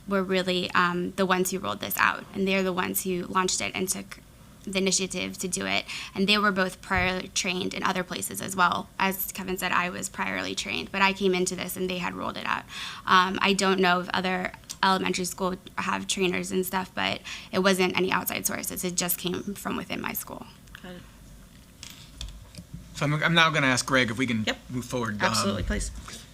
were really the ones who rolled this out, and they're the ones who launched it and took the initiative to do it. And they were both priorly trained in other places as well. As Kevin said, I was priorly trained, but I came into this and they had rolled it out. I don't know if other elementary schools have trainers and stuff, but it wasn't any outside sources. It just came from within my school. So I'm now going to ask Greg if we can move forward. Absolutely, please.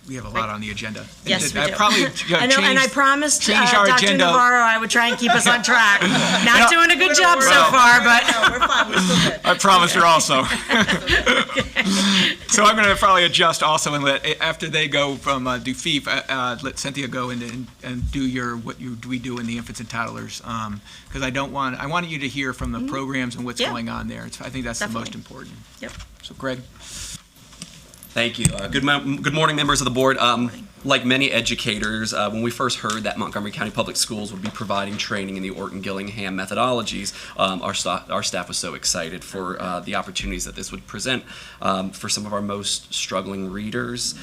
We have a lot on the agenda. Yes, we do. Probably, I know, and I promised our Dr. agenda. Navarro I would try and keep us on track. Not doing a good job so far, but we're fine. We're still good. I promised her also. So I'm going to probably adjust also and let, after they go from Dufief, let Cynthia go and do we do in the infants and toddlers, because I want you to hear from the programs and what's going on there. I think that's the most important. Yep. So Greg. Thank you. Good morning, members of the board. Like many educators, when we first heard that Montgomery County Public Schools would be providing training in the Orton Gillingham methodologies, our staff was so excited for the opportunities that this would present for some of our most struggling readers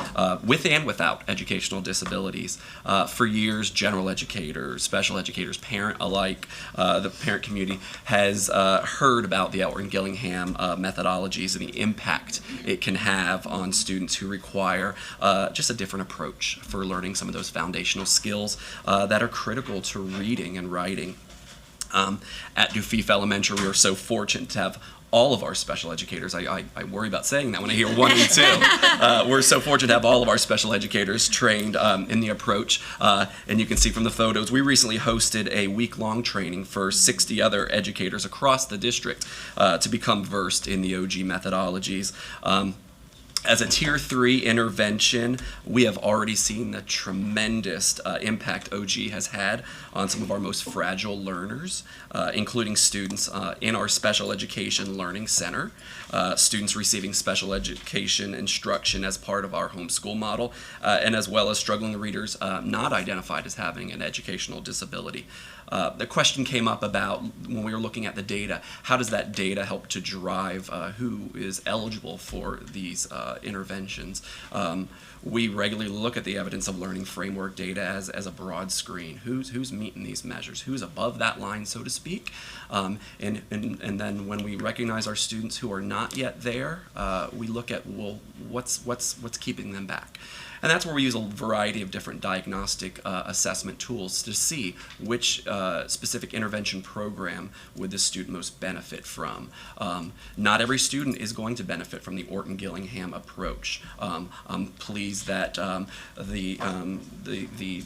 with and without educational disabilities. For years, general educators, special educators, parent alike, the parent community has heard about the Orton Gillingham methodologies and the impact it can have on students who require just a different approach for learning some of those foundational skills that are critical to reading and writing. At Dufief Elementary, we are so fortunate to have all of our special educators. I worry about saying that when I hear one and two. We're so fortunate to have all of our special educators trained in the approach. And you can see from the photos, we recently hosted a week-long training for 60 other educators across the district to become versed in the OG methodologies. As a Tier 3 intervention, we have already seen the tremendous impact OG has had on some of our most fragile learners, including students in our Special Education Learning Center, students receiving special education instruction as part of our homeschool model, and as well as struggling readers not identified as having an educational disability. The question came up about, when we were looking at the data, how does that data help to drive who is eligible for these interventions? We regularly look at the evidence of learning framework data as a broad screen. Who's meeting these measures? Who's above that line, so to speak? And then when we recognize our students who are not yet there, we look at, well, what's keeping them back? And that's where we use a variety of different diagnostic assessment tools to see which specific intervention program would the student most benefit from. Not every student is going to benefit from the Orton Gillingham approach. I'm pleased that the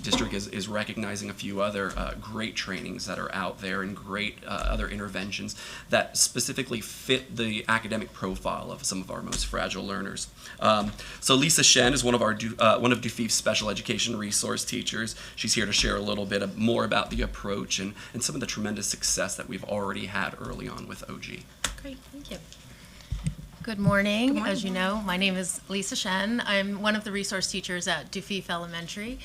district is recognizing a few other great trainings that are out there and great other interventions that specifically fit the academic profile of some of our most fragile learners. So Lisa Shen is one of Dufief's special education resource teachers. She's here to share a little bit more about the approach and some of the tremendous success that we've already had early on with OG. Great, thank you. Good morning. As you know, my name is Lisa Shen. I'm one of the resource teachers at Dufief Elementary.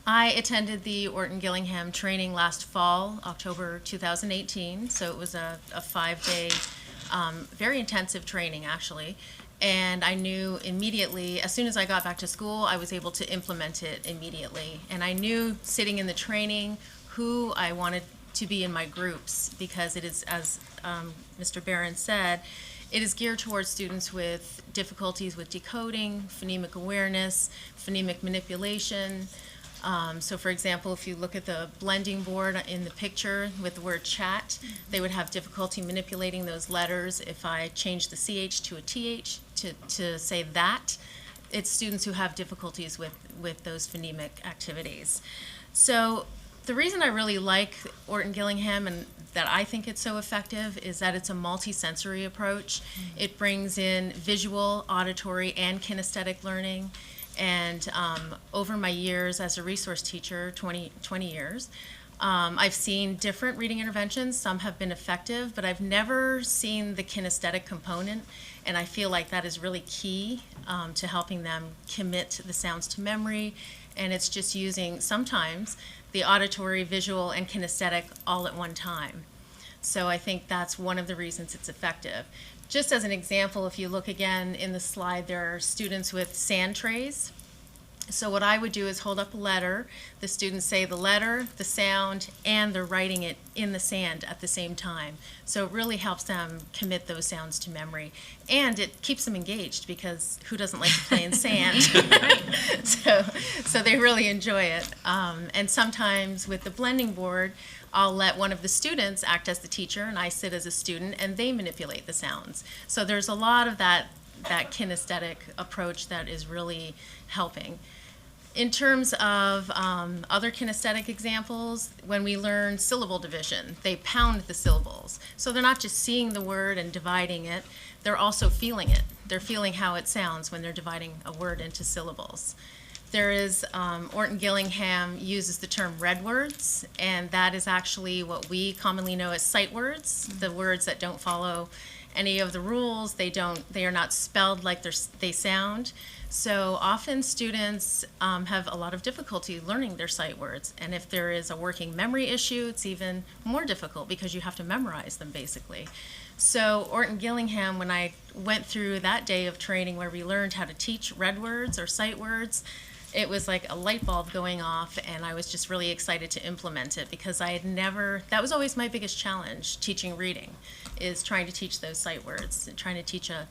I attended the Orton Gillingham training last fall, October 2018, so it was a 5-day, very intensive training actually. And I knew immediately, as soon as I got back to school, I was able to implement it immediately. And I knew sitting in the training who I wanted to be in my groups, because it is, as Mr. Barron said, it is geared towards students with difficulties with decoding, phonemic awareness, phonemic manipulation. So for example, if you look at the blending board in the picture with the word chat, they would have difficulty manipulating those letters. If I change the CH to a TH to say that, it's students who have difficulties with those phonemic activities. So the reason I really like Orton Gillingham and that I think it's so effective is that it's a multi-sensory approach. It brings in visual, auditory, and kinesthetic learning. And over my years as a resource teacher, 20 years, I've seen different reading interventions. Some have been effective, but I've never seen the kinesthetic component, and I feel like that is really key to helping them commit the sounds to memory, and it's just using sometimes the auditory, visual, and kinesthetic all at one time. So I think that's one of the reasons it's effective. Just as an example, if you look again in the slide, there are students with sand trays. So what I would do is hold up a letter. The students say the letter, the sound, and they're writing it in the sand at the same time. So it really helps them commit those sounds to memory. And it keeps them engaged, because who doesn't like to play in sand? So they really enjoy it. And sometimes with the blending board, I'll let one of the students act as the teacher, and I sit as a student, and they manipulate the sounds. So there's a lot of that kinesthetic approach that is really helping. In terms of other kinesthetic examples, when we learn syllable division, they pound the syllables. So they're not just seeing the word and dividing it, they're also feeling it. They're feeling how it sounds when they're dividing a word into syllables. There is, Orton Gillingham uses the term red words, and that is actually what we commonly know as sight words, the words that don't follow any of the rules. They are not spelled like they sound. So often students have a lot of difficulty learning their sight words, and if there is a working memory issue, it's even more difficult because you have to memorize them basically. So Orton Gillingham, when I went through that day of training where we learned how to teach red words or sight words, it was like a light bulb going off, and I was just really excited to implement it, because I had never, that was always my biggest challenge teaching reading, is trying to teach those sight words and trying to teach a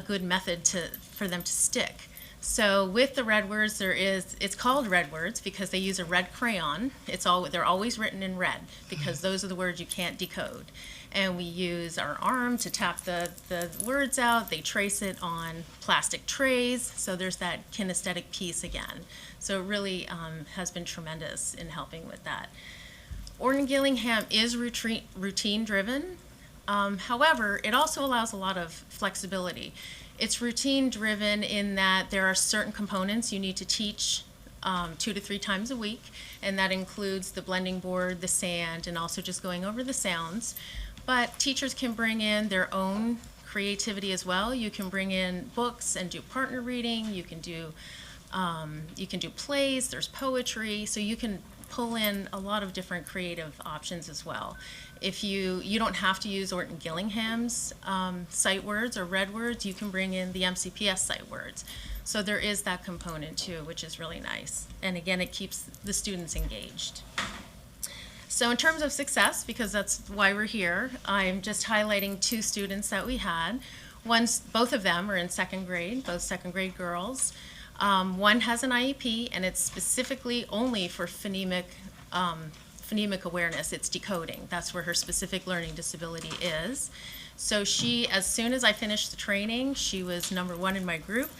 good method for them to stick. So with the red words, it's called red words because they use a red crayon. They're always written in red because those are the words you can't decode. And we use our arm to tap the words out. They trace it on plastic trays. So there's that kinesthetic piece again. So it really has been tremendous in helping with that. Orton Gillingham is routine driven. However, it also allows a lot of flexibility. It's routine driven in that there are certain components you need to teach 2 to 3 times a week, and that includes the blending board, the sand, and also just going over the sounds. But teachers can bring in their own creativity as well. You can bring in books and do partner reading. You can do plays. There's poetry, so you can pull in a lot of different creative options as well. If you don't have to use Orton Gillingham's sight words or red words, you can bring in the MCPS sight words. So there is that component too, which is really nice. And again, it keeps the students engaged. So in terms of success, because that's why we're here, I'm just highlighting 2 students that we had. Both of them are in 2nd grade, both 2nd grade girls. One has an IEP, and it's specifically only for phonemic awareness. It's decoding. That's where her specific learning disability is. So she, as soon as I finished the training, she was number 1 in my group.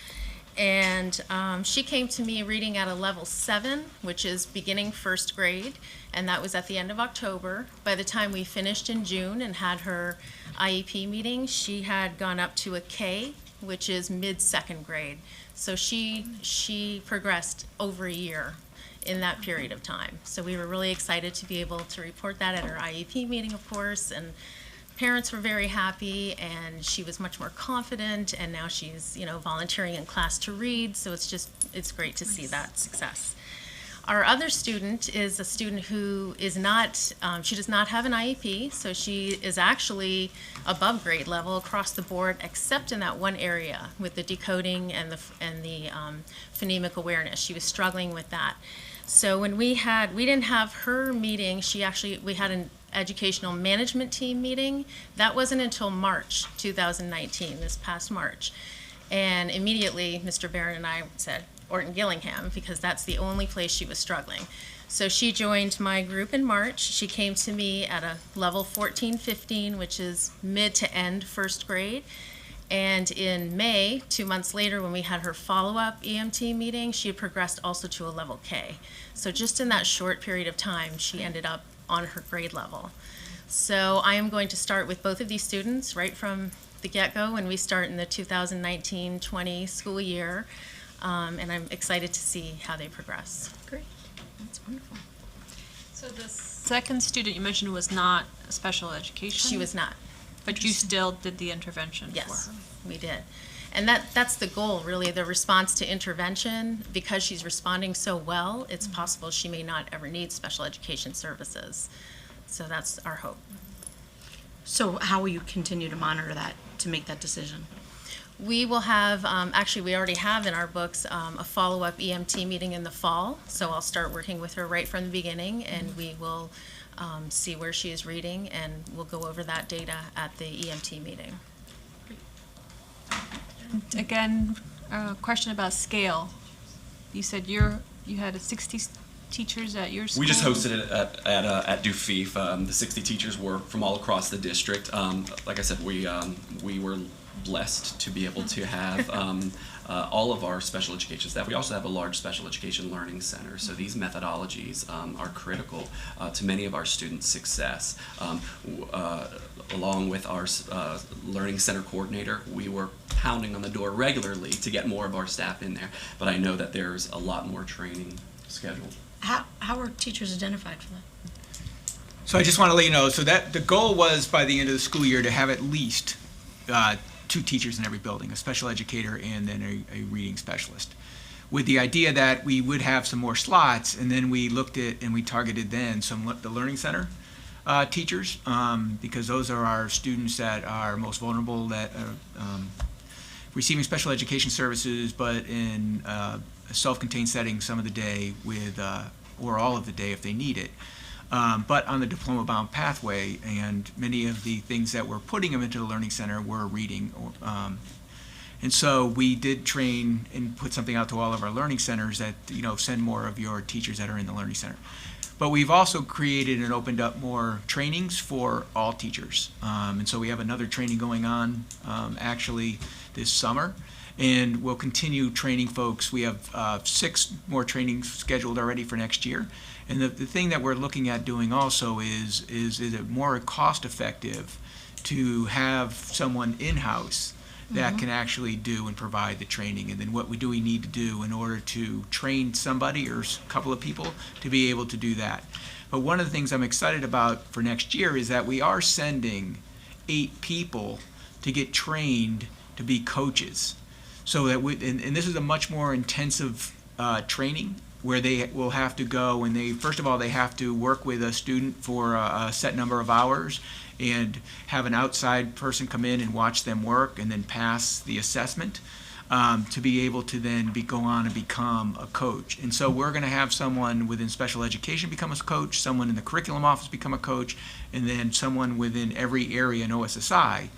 And she came to me reading at a level 7, which is beginning 1st grade, and that was at the end of October. By the time we finished in June and had her IEP meeting, she had gone up to a K, which is mid-2nd grade. So she progressed over a year in that period of time. So we were really excited to be able to report that at our IEP meeting, of course, and parents were very happy, and she was much more confident, and now she's, volunteering in class to read, so it's great to see that success. Our other student is a student who is not, she does not have an IEP, so she is actually above grade level across the board, except in that one area with the decoding and the phonemic awareness. She was struggling with that. So when we didn't have her meeting, we had an educational management team meeting. That wasn't until March 2019, this past March. And immediately, Mr. Barron and I said, Orton Gillingham, because that's the only place she was struggling. So she joined my group in March. She came to me at a level 14-15, which is mid to end 1st grade. And in May, 2 months later, when we had her follow-up EMT meeting, she had progressed also to a level K. So just in that short period of time, she ended up on her grade level. So I am going to start with both of these students right from the get-go when we start in the 2019-20 school year. And I'm excited to see how they progress. Great, that's wonderful. So the second student you mentioned was not special education? She was not. But you still did the intervention for her? Yes, we did. And that's the goal, really, the response to intervention. Because she's responding so well, it's possible she may not ever need special education services. So that's our hope. So how will you continue to monitor that, to make that decision? We will have, actually, we already have in our books a follow-up EMT meeting in the fall. So I'll start working with her right from the beginning, and we will see where she is reading, and we'll go over that data at the EMT meeting. Again, a question about scale. You said you had 60 teachers at your school? We just hosted it at Dufief. The 60 teachers were from all across the district. Like I said, we were blessed to be able to have all of our special education staff. We also have a large special education learning center, so these methodologies are critical to many of our students' success. Along with our learning center coordinator, we were pounding on the door regularly to get more of our staff in there, but I know that there's a lot more training scheduled. How are teachers identified for that? So I just want to let you know, so that the goal was by the end of the school year to have at least 2 teachers in every building, a special educator and then a reading specialist, with the idea that we would have some more slots, and then we looked at and we targeted then the learning center teachers, because those are our students that are most vulnerable, that are receiving special education services, but in a self-contained setting some of the day with, or all of the day if they need it. But on the diploma-bound pathway, and many of the things that we're putting them into the learning center were reading. And so we did train and put something out to all of our learning centers that, send more of your teachers that are in the learning center. But we've also created and opened up more trainings for all teachers. And so we have another training going on actually this summer. And we'll continue training folks. We have 6 more trainings scheduled already for next year. And the thing that we're looking at doing also is it more cost effective to have someone in-house that can actually do and provide the training, and then what do we need to do in order to train somebody or a couple of people to be able to do that. But one of the things I'm excited about for next year is that we are sending 8 people to get trained to be coaches. So that and this is a much more intensive training where they will have to go, and first of all they have to work with a student for a set number of hours and have an outside person come in and watch them work and then pass the assessment to be able to then go on and become a coach. And so we're going to have someone within special education become a coach, someone in the curriculum office become a coach, and then someone within every area in OSSI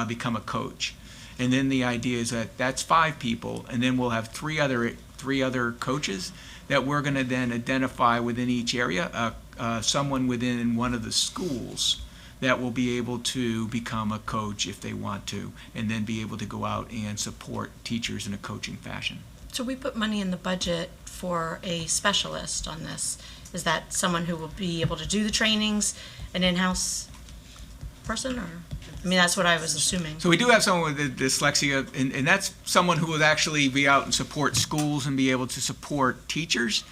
become a coach. And then the idea is that that's 5 people, and then we'll have 3 other coaches that we're going to then identify within each area, someone within one of the schools that will be able to become a coach if they want to, and then be able to go out and support teachers in a coaching fashion. So we put money in the budget for a specialist on this. Is that someone who will be able to do the trainings, an in-house person, or? I mean, that's what I was assuming. So we do have someone with dyslexia, and that's someone who will actually be out and support schools and be able to support teachers.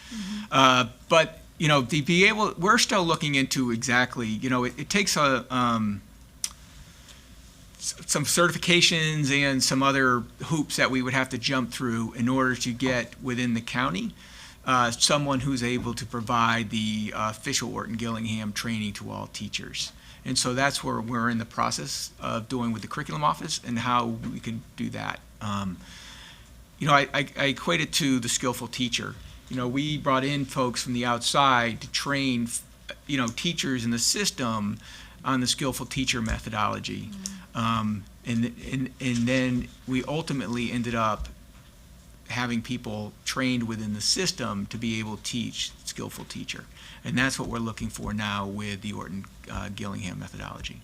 But to be able, we're still looking into exactly, it takes some certifications and some other hoops that we would have to jump through in order to get within the county someone who's able to provide the official Orton Gillingham training to all teachers. And so that's where we're in the process of doing with the curriculum office and how we can do that. I equate it to the skillful teacher. We brought in folks from the outside to train, teachers in the system on the skillful teacher methodology. And then we ultimately ended up having people trained within the system to be able to teach skillful teacher. And that's what we're looking for now with the Orton Gillingham methodology.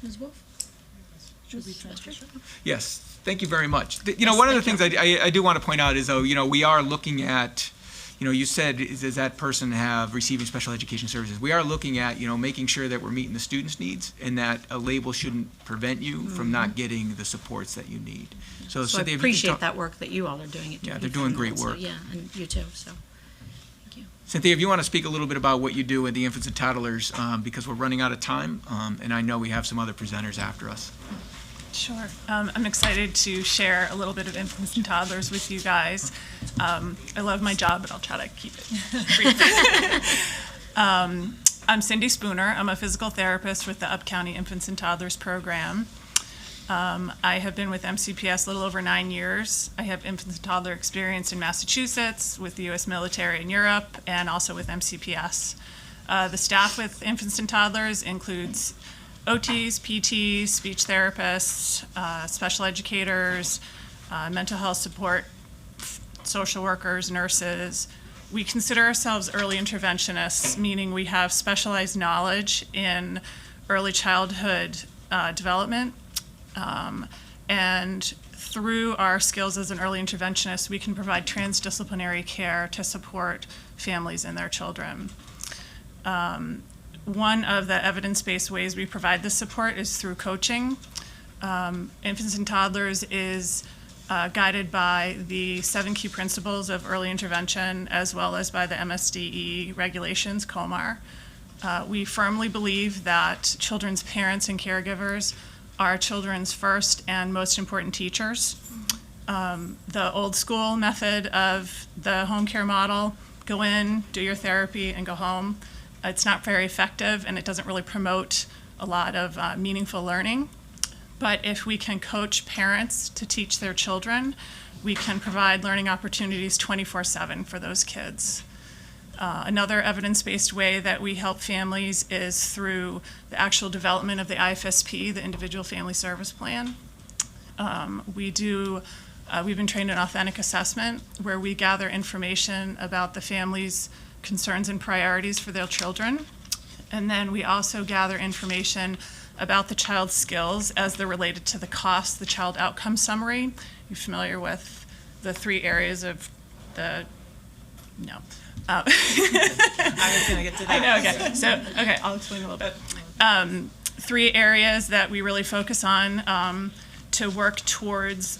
Ms. Wolf? Yes, thank you very much. One of the things I do want to point out is, though, we are looking at, you said, does that person have receiving special education services? We are looking at, making sure that we're meeting the students' needs and that a label shouldn't prevent you from not getting the supports that you need. So I appreciate that work that you all are doing. Yeah, they're doing great work. Yeah, and you too, so. Thank you. Cynthia, if you want to speak a little bit about what you do with the infants and toddlers, because we're running out of time, and I know we have some other presenters after us. Sure. I'm excited to share a little bit of infants and toddlers with you guys. I love my job, but I'll try to keep it brief. I'm Cindy Spooner. I'm a physical therapist with the Up County Infants and Toddlers program. I have been with MCPS a little over 9 years. I have infants and toddler experience in Massachusetts, with the U.S. military in Europe, and also with MCPS. The staff with infants and toddlers includes OTs, PTs, speech therapists, special educators, mental health support, social workers, nurses. We consider ourselves early interventionists, meaning we have specialized knowledge in early childhood development. And through our skills as an early interventionist, we can provide transdisciplinary care to support families and their children. One of the evidence-based ways we provide this support is through coaching. Infants and toddlers is guided by the 7 key principles of early intervention, as well as by the MSDE regulations, COMAR. We firmly believe that children's parents and caregivers are children's first and most important teachers. The old school method of the home care model, go in, do your therapy, and go home. It's not very effective, and it doesn't really promote a lot of meaningful learning. But if we can coach parents to teach their children, we can provide learning opportunities 24/7 for those kids. Another evidence-based way that we help families is through the actual development of the IFSP, the Individual Family Service Plan. We've been trained in authentic assessment, where we gather information about the family's concerns and priorities for their children. And then we also gather information about the child's skills as they're related to the cost, the child outcome summary. You're familiar with the 3 areas of the, no. I was going to get to that. I know, okay. So, okay, I'll explain a little bit. 3 areas that we really focus on to work towards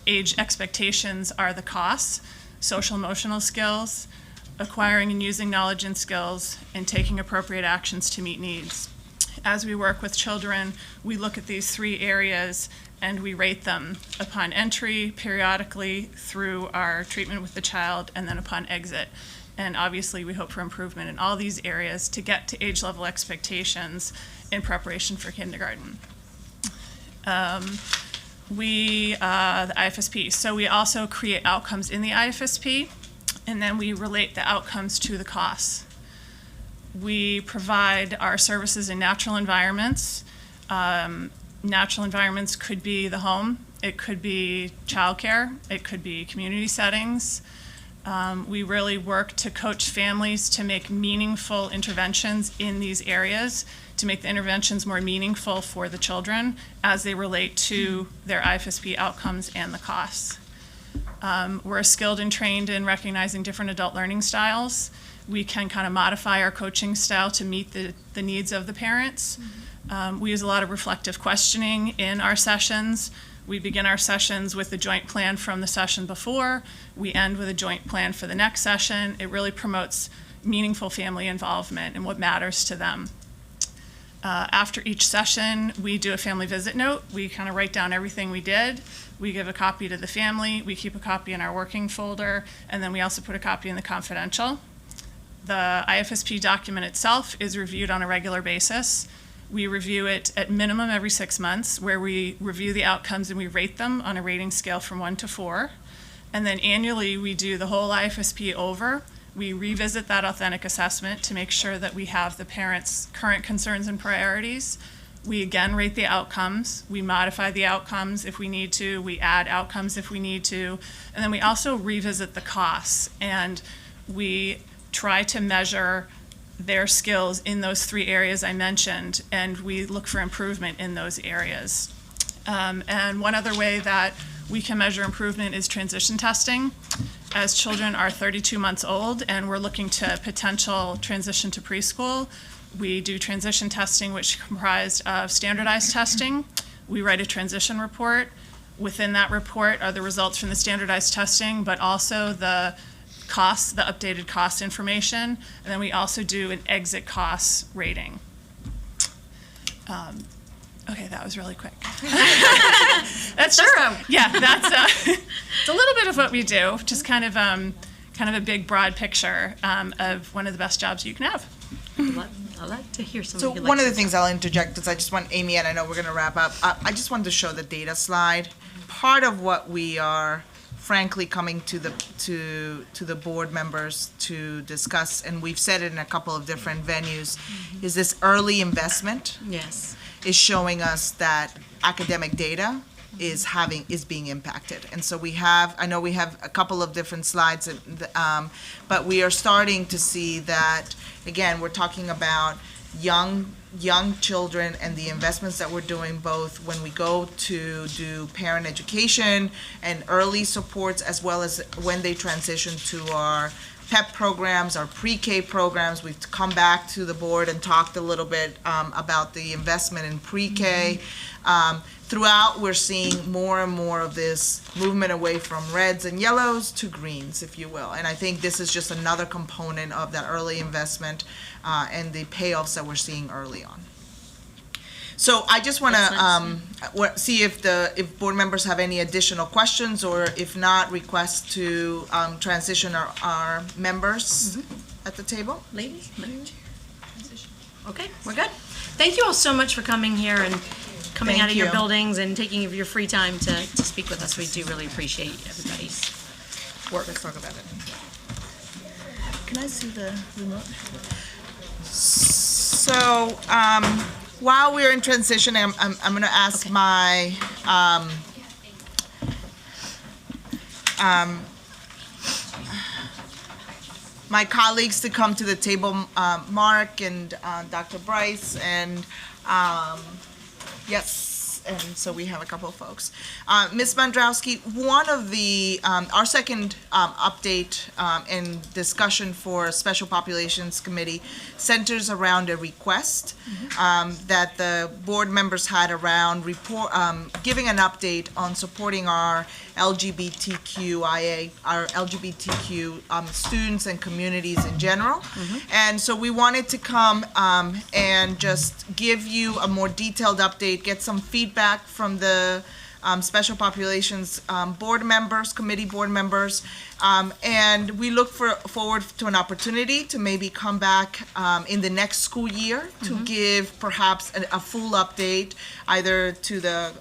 age expectations are the costs, social emotional skills, acquiring and using knowledge and skills, and taking appropriate actions to meet needs. As we work with children, we look at these 3 areas and we rate them upon entry, periodically through our treatment with the child, and then upon exit. And obviously, we hope for improvement in all these areas to get to age level expectations in preparation for kindergarten. The IFSP. So we also create outcomes in the IFSP, and then we relate the outcomes to the costs. We provide our services in natural environments. Natural environments could be the home, it could be childcare, it could be community settings. We really work to coach families to make meaningful interventions in these areas, to make the interventions more meaningful for the children as they relate to their IFSP outcomes and the costs. We're skilled and trained in recognizing different adult learning styles. We can kind of modify our coaching style to meet the needs of the parents. We use a lot of reflective questioning in our sessions. We begin our sessions with a joint plan from the session before. We end with a joint plan for the next session. It really promotes meaningful family involvement and what matters to them. After each session, we do a family visit note. We kind of write down everything we did. We give a copy to the family. We keep a copy in our working folder, and then we also put a copy in the confidential. The IFSP document itself is reviewed on a regular basis. We review it at minimum every 6 months, where we review the outcomes and we rate them on a rating scale from 1 to 4. And then annually, we do the whole IFSP over. We revisit that authentic assessment to make sure that we have the parents' current concerns and priorities. We again rate the outcomes. We modify the outcomes if we need to. We add outcomes if we need to. And then we also revisit the costs. And we try to measure their skills in those 3 areas I mentioned, and we look for improvement in those areas. And one other way that we can measure improvement is transition testing. As children are 32 months old and we're looking to potential transition to preschool, we do transition testing, which is comprised of standardized testing. We write a transition report. Within that report are the results from the standardized testing, but also the costs, the updated cost information, and then we also do an exit costs rating. Okay, that was really quick. That's thorough. Yeah, that's it's a little bit of what we do, just kind of a big, broad picture of one of the best jobs you can have. I like to hear So somebody who one of likes the things I'll interject is I just want Amy, and I know we're going to wrap up. I just wanted to show the data slide. Part of what we are, frankly, coming to the board members to discuss, and we've said it in a couple of different venues, is this early investment. Yes. Is showing us that academic data is being impacted. And so I know we have a couple of different slides, but we are starting to see that, again, we're talking about young children and the investments that we're doing both when we go to do parent education and early supports, as well as when they transition to our PEP programs, our pre-K programs. We've come back to the board and talked a little bit about the investment in pre-K. Throughout, we're seeing more and more of this movement away from reds and yellows to greens, if you will. And I think this is just another component of that early investment and the payoffs that we're seeing early on. So I just want to see if board members have any additional questions, or if not, request to transition our members at the table. Ladies, okay, we're good. Thank you all so much for coming here and coming out of your buildings and taking of your free time to speak with us. We do really appreciate everybody's work. Let's talk about it. Can I see the remote? So, while we're in transition, I'm going to ask my my colleagues to come to the table, Mark and Dr. Bryce, and yes, and so we have a couple of folks. Ms. Mandrowski, one of the, our second update and discussion for Special Populations Committee centers around a request that the board members had around giving an update on supporting our LGBTQIA, our LGBTQ students and communities in general. And so we wanted to come and just give you a more detailed update, get some feedback from the Special Populations board members, committee board members, and we look forward to an opportunity to maybe come back in the next school year to give perhaps a full update, either to the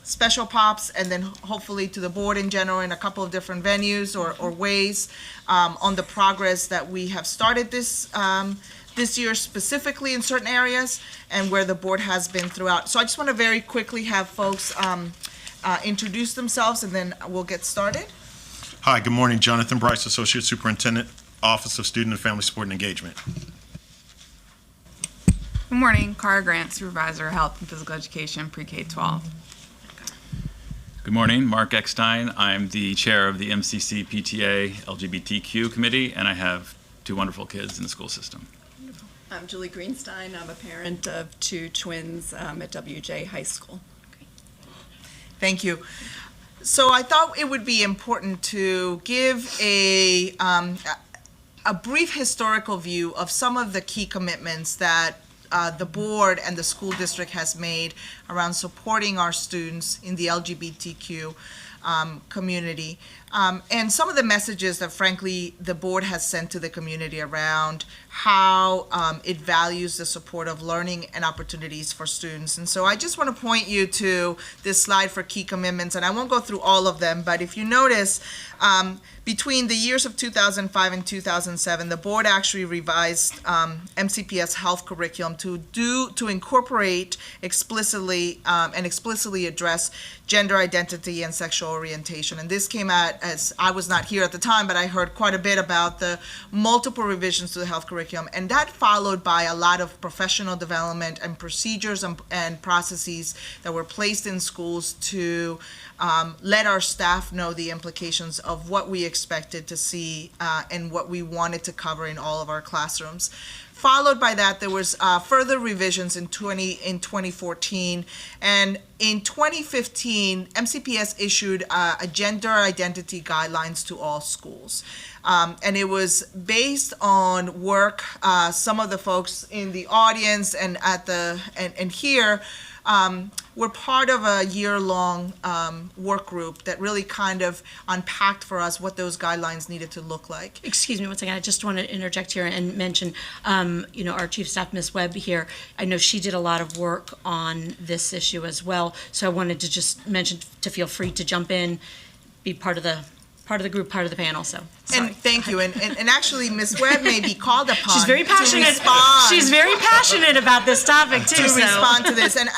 Special Pops and then hopefully to the board in general in a couple of different venues or ways on the progress that we have started this year specifically in certain areas and where the board has been throughout. So I just want to very quickly have folks introduce themselves and then we'll get started. Hi, good morning. Jonathan Bryce, Associate Superintendent, Office of Student and Family Support and Engagement. Good morning. Cara Grant, Supervisor of Health and Physical Education, Pre-K-12. Good morning. Mark Eckstein. I'm the chair of the MCC PTA LGBTQ committee, and I have two wonderful kids in the school system. I'm Julie Greenstein. I'm a parent of two twins at WJ High School. Thank you. So I thought it would be important to give a brief historical view of some of the key commitments that the board and the school district has made around supporting our students in the LGBTQ community, and some of the messages that frankly the board has sent to the community around how it values the support of learning and opportunities for students. And so I just want to point you to this slide for key commitments, and I won't go through all of them, but if you notice, between the years of 2005 and 2007, the board actually revised MCPS health curriculum to incorporate explicitly and explicitly address gender identity and sexual orientation. And this came out, as I was not here at the time, but I heard quite a bit about the multiple revisions to the health curriculum, and that followed by a lot of professional development and procedures and processes that were placed in schools to let our staff know the implications of what we expected to see and what we wanted to cover in all of our classrooms. Followed by that, there was further revisions in 2014, and in 2015, MCPS issued a gender identity guidelines to all schools. And it was based on work, some of the folks in the audience and here were part of a year-long work group that really kind of unpacked for us what those guidelines needed to look like. Excuse me one second, I just want to interject here and mention, our Chief Staff, Ms. Webb here, I know she did a lot of work on this issue as well, so I wanted to just mention to feel free to jump in, be part of the group, part of the panel, so. Sorry. And thank you, and actually, Ms. Webb may be called upon. She's very passionate. To respond. She's very passionate about this topic too. To respond to this, and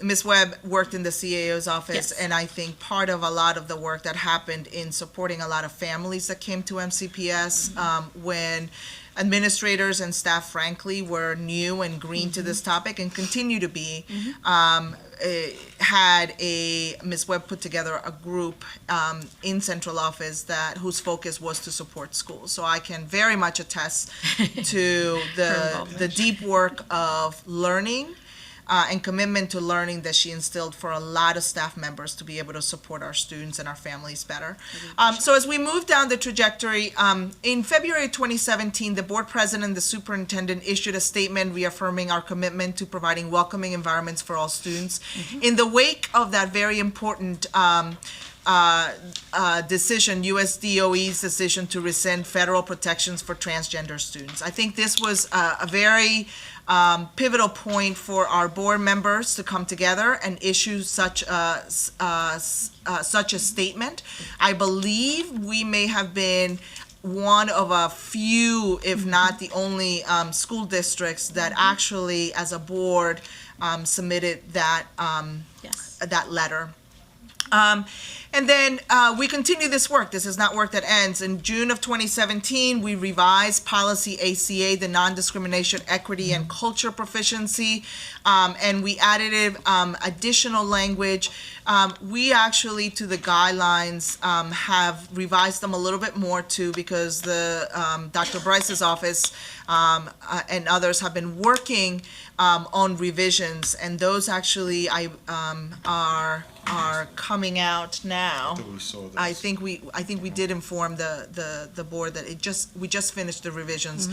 Ms. Webb worked in the CAO's office, Yes. and I think part of a lot of the work that happened in supporting a lot of families that came to MCPS when administrators and staff, frankly, were new and green to this topic and continue to be. Had Ms. Webb put together a group in central office whose focus was to support schools. So I can very much attest to the deep work of learning and commitment to learning that she instilled for a lot of staff members to be able to support our students and our families better. So as we move down the trajectory, in February 2017, the board president and the superintendent issued a statement reaffirming our commitment to providing welcoming environments for all students. In the wake of that very important decision, USDOE's decision to rescind federal protections for transgender students. I think this was a very pivotal point for our board members to come together and issue such a statement. I believe we may have been one of a few, if not the only, school districts that actually, as a board, submitted that that letter. And then we continue this work. This is not work that ends. In June of 2017, we revised policy ACA, the non-discrimination, equity, and culture proficiency, and we added additional language. We actually, to the guidelines, have revised them a little bit more too, because Dr. Bryce's office and others have been working on revisions, and those actually are coming out now. I think we did inform the board that we just finished the revisions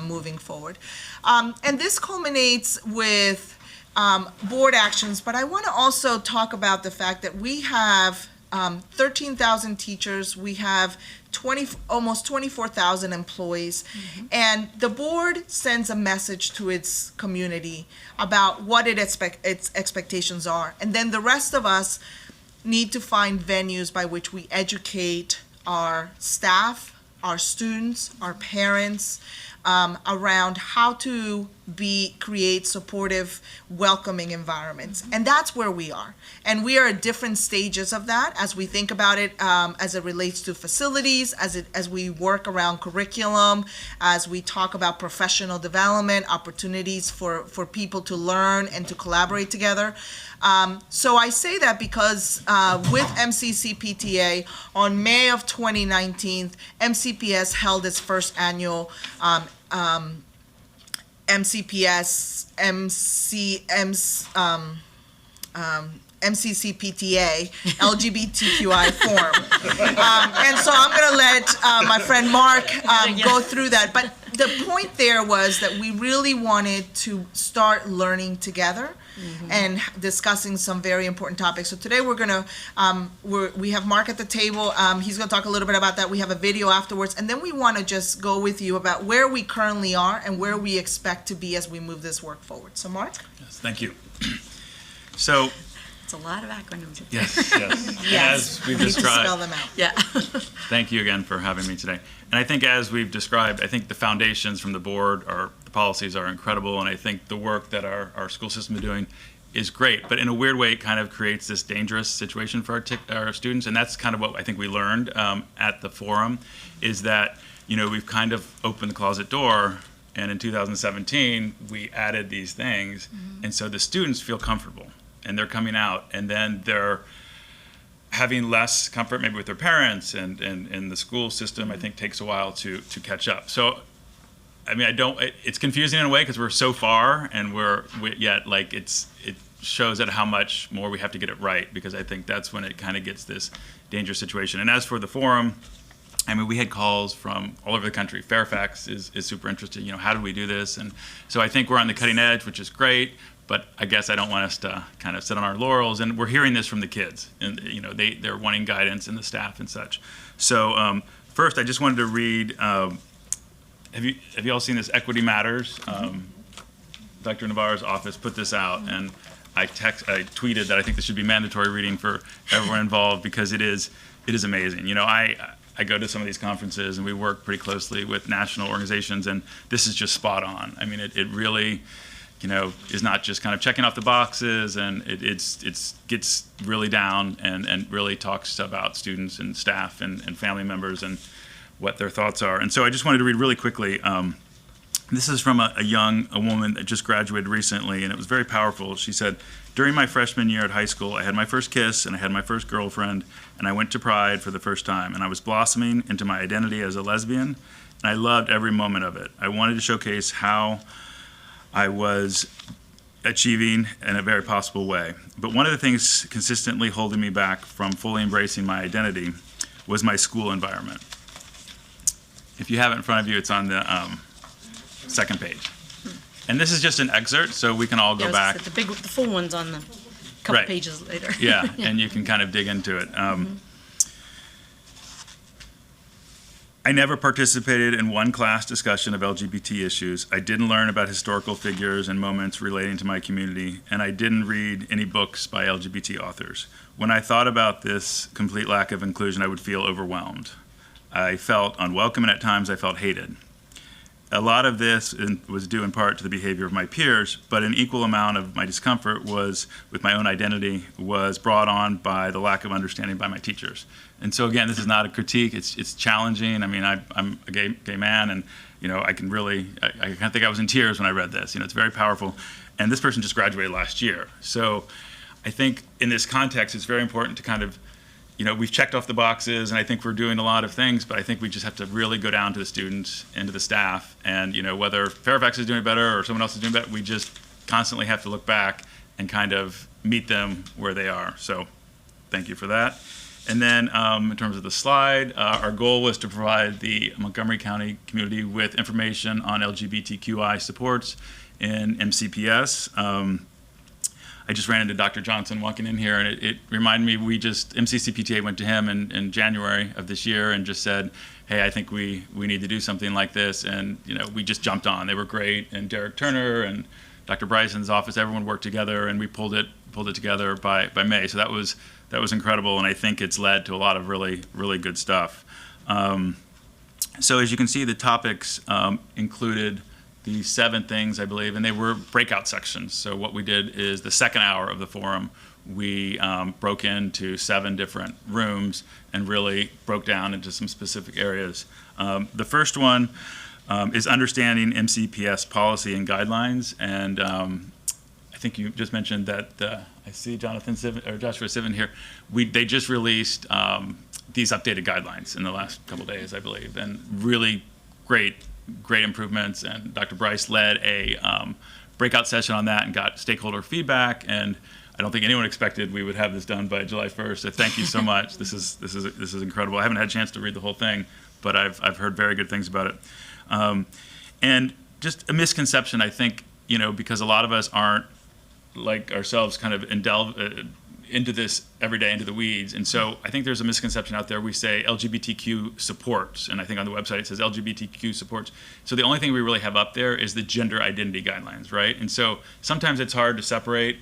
moving forward, and this culminates with board actions. But I want to also talk about the fact that we have 13,000 teachers. We have almost 24,000 employees, and the board sends a message to its community about what its expectations are, and then the rest of us need to find venues by which we educate our staff, our students, our parents, around how to create supportive, welcoming environments. And that's where we are. And we are at different stages of that as we think about it, as it relates to facilities, as we work around curriculum, as we talk about professional development, opportunities for people to learn and to collaborate together. So I say that because with MCC-PTA, on May of 2019, MCPS held its first annual MCC-PTA LGBTQI forum. And so I'm going to let my friend Mark go through that. But the point there was that we really wanted to start learning together and discussing some very important topics. So today we're going to, we have Mark at the table. He's going to talk a little bit about that. We have a video afterwards. And then we want to just go with you about where we currently are and where we expect to be as we move this work forward. So Mark? Yes, thank you. So, it's a lot of acronyms. yes. Yes. As we've We need to described. spell them out. Yeah. Thank you again for having me today. And I think as we've described, I think the foundations from the board, the policies are incredible, and I think the work that our school system is doing is great. But in a weird way, it kind of creates this dangerous situation for our students, and that's kind of what I think we learned at the forum, is that, we've kind of opened the closet door, and in 2017, we added these things, and so the students feel comfortable. And they're coming out, and then they're having less comfort maybe with their parents, and the school system, I think, takes a while to catch up. So I mean, it's confusing in a way because we're so far and yet like it shows at how much more we have to get it right, because I think that's when it kind of gets this dangerous situation. And as for the forum, I mean, we had calls from all over the country. Fairfax is super interested, you know, how do we do this? And so I think we're on the cutting edge, which is great, but I guess I don't want us to kind of sit on our laurels. And we're hearing this from the kids, and, you know, they're wanting guidance and the staff and such. So first, I just wanted to read, have you all seen this Equity Matters? Dr. Navarro's office put this out, and I tweeted that I think this should be mandatory reading for everyone involved, because it is amazing. You know, I go to some of these conferences and we work pretty closely with national organizations, and this is just spot on. I mean, it really, you know, is not just kind of checking off the boxes, and it gets really down and really talks about students and staff and family members and what their thoughts are. And so I just wanted to read really quickly. This is from a woman that just graduated recently, and it was very powerful. She said, "During my freshman year at high school, I had my first kiss and I had my first girlfriend, and I went to Pride for the first time, and I was blossoming into my identity as a lesbian, and I loved every moment of it. I wanted to showcase how I was achieving in a very possible way. But one of the things consistently holding me back from fully embracing my identity was my school environment." If you have it in front of you, it's on the second page. And this is just an excerpt, so we can all go back. The full one's on the couple pages later. Yeah, and you can kind of dig into it. I never participated in one class discussion of LGBT issues. I didn't learn about historical figures and moments relating to my community, and I didn't read any books by LGBT authors. When I thought about this complete lack of inclusion, I would feel overwhelmed. I felt unwelcome, and at times I felt hated. A lot of this was due in part to the behavior of my peers, but an equal amount of my discomfort was with my own identity was brought on by the lack of understanding by my teachers. And so again, this is not a critique, it's challenging. I mean, I'm a gay man, and you know, I kind of think I was in tears when I read this. You know, it's very powerful. And this person just graduated last year. So I think in this context, it's very important to kind of, you know, we've checked off the boxes, and I think we're doing a lot of things, but I think we just have to really go down to the students and to the staff. And, you know, whether Fairfax is doing better or someone else is doing better, we just constantly have to look back and kind of meet them where they are. So thank you for that. And then in terms of the slide, our goal was to provide the Montgomery County community with information on LGBTQI supports in MCPS. I just ran into Dr. Johnson walking in here, and it reminded me, MCCPTA went to him in January of this year and just said, hey, I think we need to do something like this. And, you know, we just jumped on. They were great. And Derek Turner and Dr. Bryson's office, everyone worked together, and we pulled it together by May. So that was incredible, and I think it's led to a lot of really, really good stuff. So as you can see, the topics included the 7 things, I believe, and they were breakout sections. So what we did is the second hour of the forum, we broke into 7 different rooms and really broke down into some specific areas. The first one is understanding MCPS policy and guidelines, and I think you just mentioned that I see Joshua Sivan here. They just released these updated guidelines in the last couple days, I believe, and really great improvements. And Dr. Bryce led a breakout session on that and got stakeholder feedback. And I don't think anyone expected we would have this done by July 1st. So thank you so much. This is incredible. I haven't had a chance to read the whole thing, but I've heard very good things about it. And just a misconception, I think, you know, because a lot of us aren't like ourselves kind of into this every day, into the weeds. And so I think there's a misconception out there. We say LGBTQ supports, and I think on the website it says LGBTQ supports. So the only thing we really have up there is the gender identity guidelines, right? And so sometimes it's hard to separate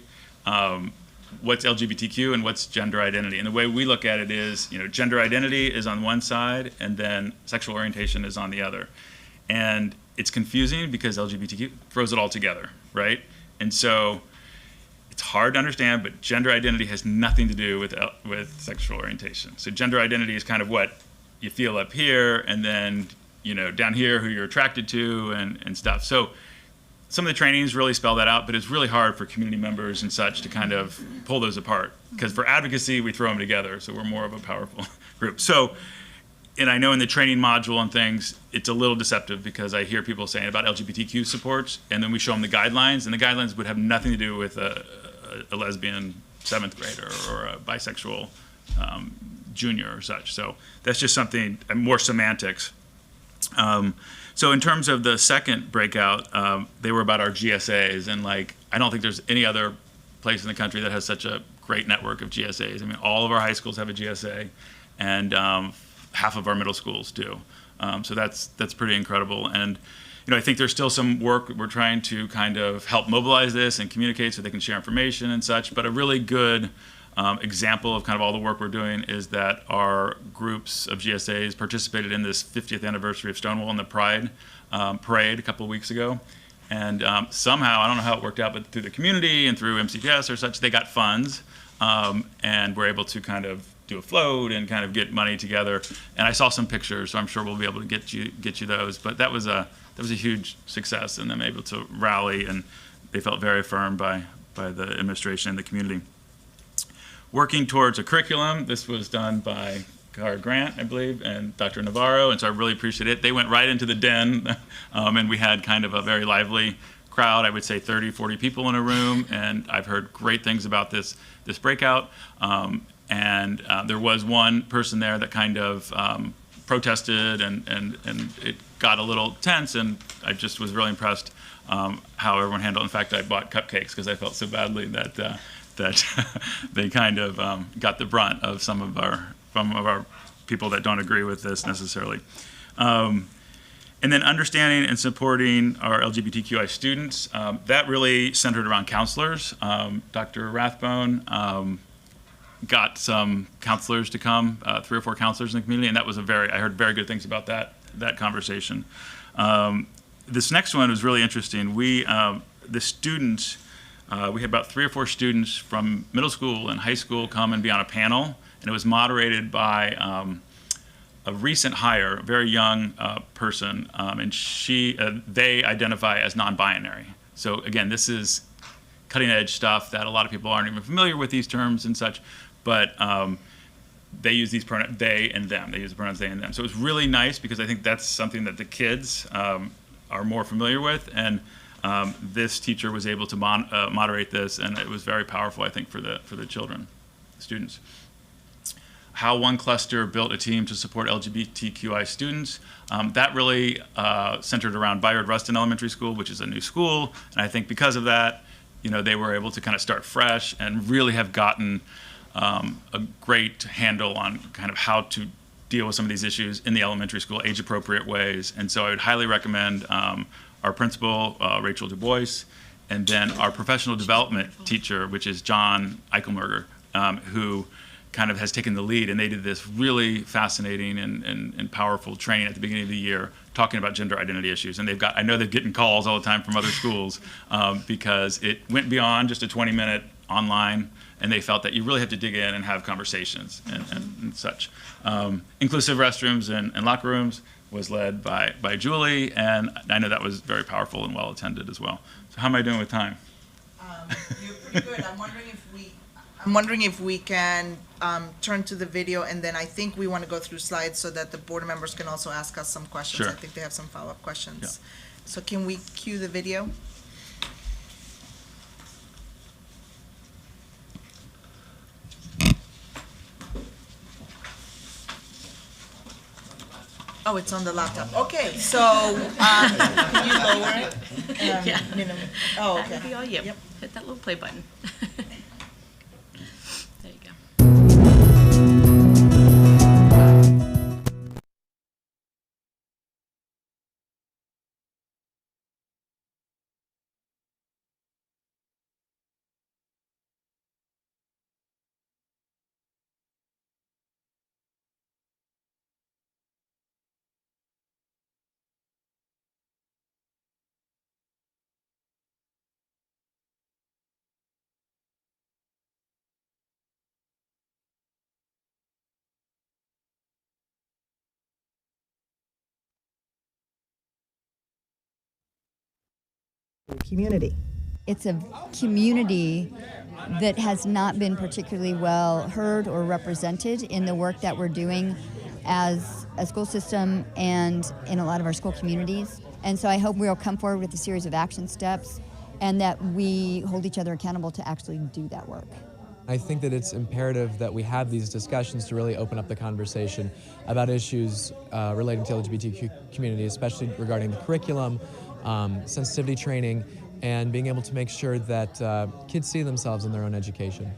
what's LGBTQ and what's gender identity. And the way we look at it is, you know, gender identity is on one side, and then sexual orientation is on the other. And it's confusing because LGBTQ throws it all together, right? And so it's hard to understand, but gender identity has nothing to do with sexual orientation. So gender identity is kind of what you feel up here, and then, you know, down here who you're attracted to and stuff. So some of the trainings really spell that out, but it's really hard for community members and such to kind of pull those apart. Because for advocacy, we throw them together, so we're more of a powerful group. So and I know in the training module and things, it's a little deceptive because I hear people saying about LGBTQ supports, and then we show them the guidelines, and the guidelines would have nothing to do with a lesbian 7th grader or a bisexual junior or such. So that's just something, more semantics. So in terms of the second breakout, they were about our GSAs, and like, I don't think there's any other place in the country that has such a great network of GSAs. I mean, all of our high schools have a GSA, and half of our middle schools do. So that's pretty incredible. And I think there's still some work. We're trying to kind of help mobilize this and communicate so they can share information and such. But a really good example of kind of all the work we're doing is that our groups of GSAs participated in this 50th anniversary of Stonewall in the Pride parade a couple of weeks ago. And somehow, I don't know how it worked out, but through the community and through MCPS or such, they got funds and were able to kind of do a float and kind of get money together. And I saw some pictures, so I'm sure we'll be able to get you those. But that was a huge success, and them able to rally, and they felt very affirmed by the administration and the community. Working towards a curriculum, this was done by Cara Grant, I believe, and Dr. Navarro, and so I really appreciate it. They went right into the den, and we had kind of a very lively crowd. I would say 30, 40 people in a room, and I've heard great things about this breakout. And there was one person there that kind of protested, and it got a little tense, and I just was really impressed how everyone handled it. In fact, I bought cupcakes because I felt so badly that they kind of got the brunt of some of our people that don't agree with this necessarily. And then understanding and supporting our LGBTQI students, that really centered around counselors. Dr. Rathbone got some counselors to come, 3 or 4 counselors in the community, and that was I heard very good things about that conversation. This next one was really interesting. The students, we had about 3 or 4 students from middle school and high school come and be on a panel, and it was moderated by a recent hire, a very young person, and they identify as non-binary. So again, this is cutting edge stuff that a lot of people aren't even familiar with these terms and such, but they use these pronouns, they and them. They use the pronouns they and them. So it was really nice because I think that's something that the kids are more familiar with, and this teacher was able to moderate this, and it was very powerful, I think, for the children, students. How one cluster built a team to support LGBTQI students. That really centered around Bayard Rustin Elementary School, which is a new school, and I think because of that, they were able to kind of start fresh and really have gotten a great handle on kind of how to deal with some of these issues in the elementary school, age-appropriate ways. And so I would highly recommend our principal, Rachel Du Bois, and then our professional development teacher, which is John Eichelberger, who kind of has taken the lead, and they did this really fascinating and powerful training at the beginning of the year talking about gender identity issues. And I know they're getting calls all the time from other schools because it went beyond just a 20-minute online, and they felt that you really have to dig in and have conversations and such. Inclusive restrooms and locker rooms was led by Julie, and I know that was very powerful and well attended as well. So how am I doing with time? You're pretty good. I'm wondering if we can turn to the video, and then I think we want to go through slides so that the board members can also ask us some questions. Sure. I think they have some follow-up questions. Yeah. So can we cue the video? Oh, it's on the laptop. Okay, so can you lower it? Yeah. Minimum. Oh, okay. That'd be all you. Yep. Hit that little play button. There you go. Community. It's a community that has not been particularly well heard or represented in the work that we're doing as school system and in a lot of our school communities. And so I hope we'll come forward with a series of action steps and that we hold each other accountable to actually do that work. I think that it's imperative that we have these discussions to really open up the conversation about issues relating to LGBTQ community, especially regarding the curriculum, sensitivity training, and being able to make sure that kids see themselves in their own education.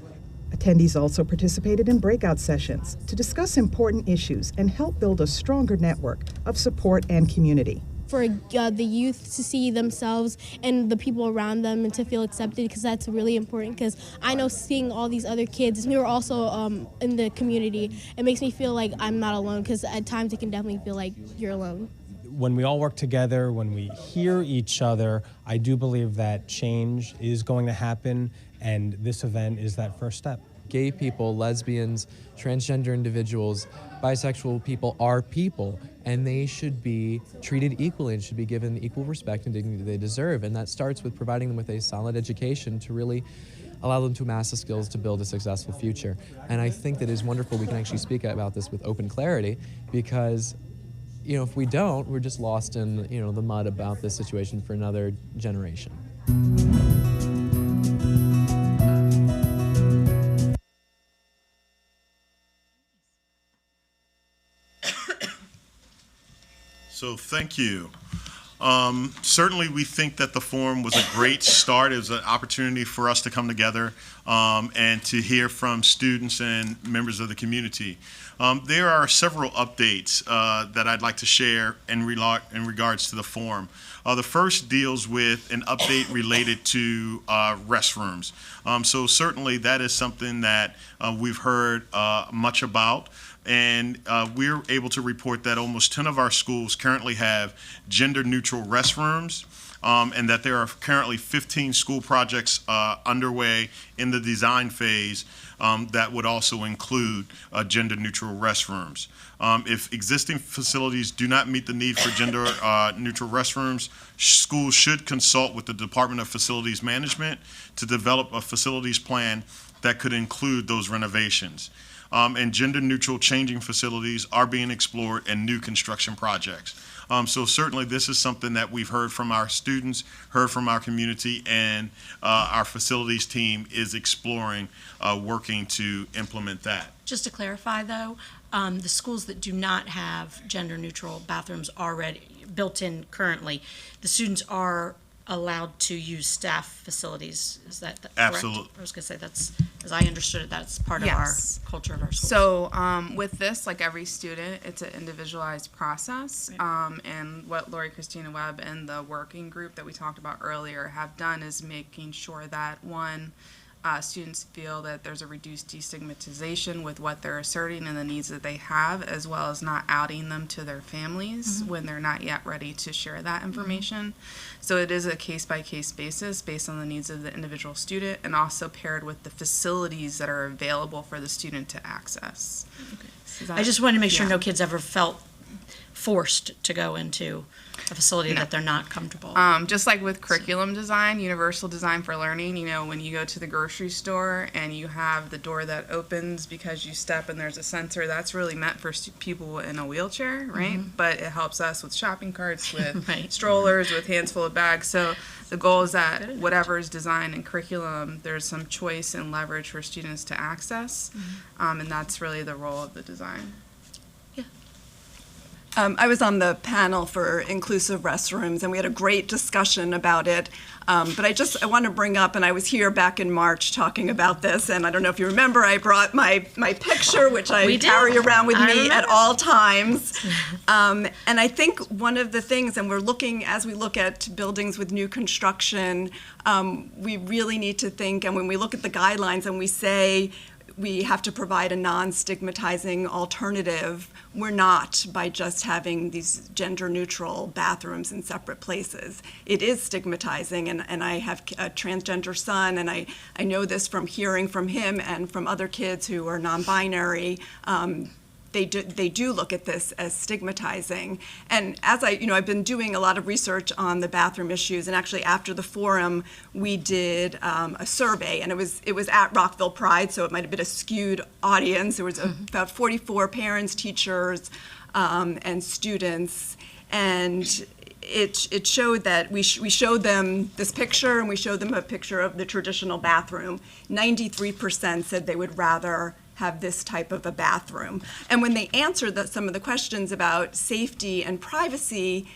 Attendees also participated in breakout sessions to discuss important issues and help build a stronger network of support and community. For the youth to see themselves and the people around them and to feel accepted, because that's really important, because I know seeing all these other kids who are also in the community, it makes me feel like I'm not alone, because at times it can definitely feel like you're alone. When we all work together, when we hear each other, I do believe that change is going to happen, and this event is that first step. Gay people, lesbians, transgender individuals, bisexual people are people, and they should be treated equally and should be given equal respect and dignity they deserve. And that starts with providing them with a solid education to really allow them to amass the skills to build a successful future. And I think that it is wonderful we can actually speak about this with open clarity, because if we don't, we're just lost in the mud about this situation for another generation. So thank you. Certainly we think that the forum was a great start. It was an opportunity for us to come together and to hear from students and members of the community. There are several updates that I'd like to share in regards to the forum. The first deals with an update related to restrooms. So certainly that is something that we've heard much about. And we're able to report that almost 10 of our schools currently have gender-neutral restrooms, and that there are currently 15 school projects underway in the design phase that would also include gender-neutral restrooms. If existing facilities do not meet the need for gender-neutral restrooms, schools should consult with the Department of Facilities Management to develop a facilities plan that could include those renovations. And gender-neutral changing facilities are being explored in new construction projects. So certainly this is something that we've heard from our students, heard from our community, and our facilities team is exploring working to implement that. Just to clarify, though, the schools that do not have gender-neutral bathrooms already built in currently, the students are allowed to use staff facilities. Is that correct? Absolutely. I was going to say that's, as I understood it, that's part of our culture of our schools. So with this, like every student, it's an individualized process. And what Lori Christina Webb and the working group that we talked about earlier have done is making sure that, one, students feel that there's a reduced destigmatization with what they're asserting and the needs that they have, as well as not outing them to their families when they're not yet ready to share that information. So it is a case-by-case basis based on the needs of the individual student, and also paired with the facilities that are available for the student to access. Okay. I just wanted to make sure no kids ever felt forced to go into a facility that they're not comfortable. Just like with curriculum design, universal design for learning, when you go to the grocery store and you have the door that opens because you step and there's a sensor, that's really meant for people in a wheelchair, right? But it helps us with shopping carts, with strollers, with hands full of bags. So the goal is that whatever is designed in curriculum, there's some choice and leverage for students to access, and that's really the role of the design. I was on the panel for inclusive restrooms, and we had a great discussion about it. But I want to bring up, and I was here back in March talking about this, and I don't know if you remember, I brought my picture, which I carry around with me at all times. And I think one of the things, and as we look at buildings with new construction, we really need to think, and when we look at the guidelines and we say, we have to provide a non-stigmatizing alternative. We're not by just having these gender-neutral bathrooms in separate places. It is stigmatizing, and I have a transgender son, and I know this from hearing from him and from other kids who are non-binary. They do look at this as stigmatizing. And as I've been doing a lot of research on the bathroom issues, and actually after the forum, we did a survey, and it was at Rockville Pride, so it might have been a skewed audience. There was about 44 parents, teachers, and students. And it showed that we showed them this picture, and we showed them a picture of the traditional bathroom. 93% said they would rather have this type of a bathroom. And when they answered some of the questions about safety and privacy,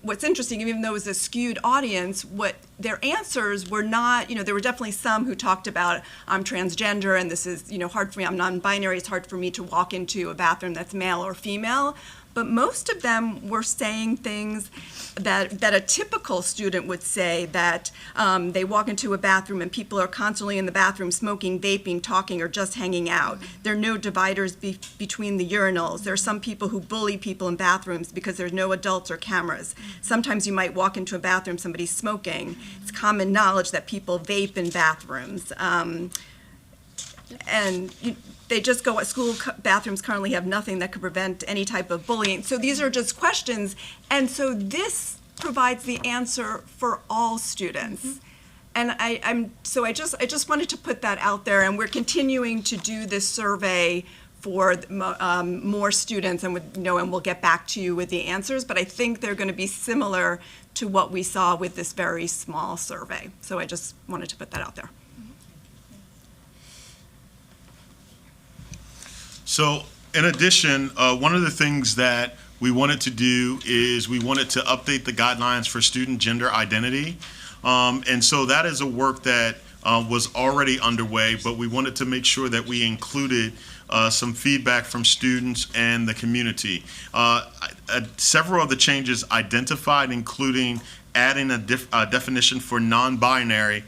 what's interesting, even though it was a skewed audience, what their answers were not, there were definitely some who talked about, I'm transgender and this is, hard for me, I'm non-binary, it's hard for me to walk into a bathroom that's male or female. But most of them were saying things that a typical student would say, that they walk into a bathroom and people are constantly in the bathroom smoking, vaping, talking, or just hanging out. There are no dividers between the urinals. There are some people who bully people in bathrooms because there's no adults or cameras. Sometimes you might walk into a bathroom, somebody's smoking. It's common knowledge that people vape in bathrooms. They just go, school bathrooms currently have nothing that could prevent any type of bullying. So these are just questions. And so this provides the answer for all students. And I just wanted to put that out there, and we're continuing to do this survey for more students, and we'll get back to you with the answers, but I think they're going to be similar to what we saw with this very small survey. So I just wanted to put that out there. So in addition, one of the things that we wanted to do is we wanted to update the guidelines for student gender identity. And so that is a work that was already underway, but we wanted to make sure that we included some feedback from students and the community. Several of the changes identified, including adding a definition for non-binary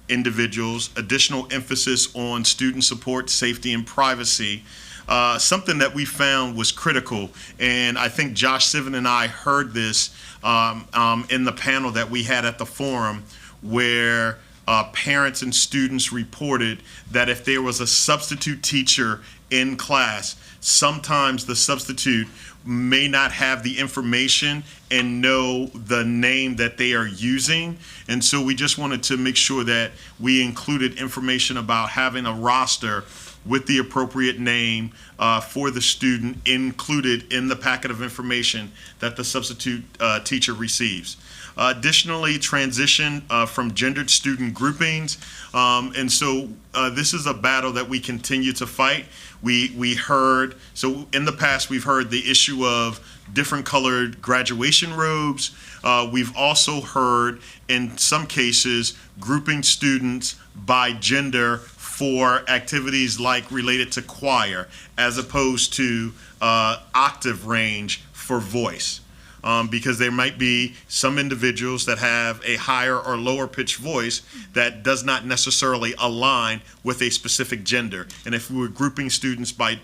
individuals, additional emphasis on student support, safety, and privacy. Something that we found was critical, and I think Josh Sivan and I heard this in the panel that we had at the forum, where parents and students reported that if there was a substitute teacher in class, sometimes the substitute may not have the information and know the name that they are using. And so we just wanted to make sure that we included information about having a roster with the appropriate name for the student included in the packet of information that the substitute teacher receives. Additionally, transition from gendered student groupings. And so this is a battle that we continue to fight. We heard, so in the past we've heard the issue of different colored graduation robes. We've also heard, in some cases, grouping students by gender for activities like related to choir, as opposed to octave range for voice. Because there might be some individuals that have a higher or lower pitched voice that does not necessarily align with a specific gender. And if we were grouping students by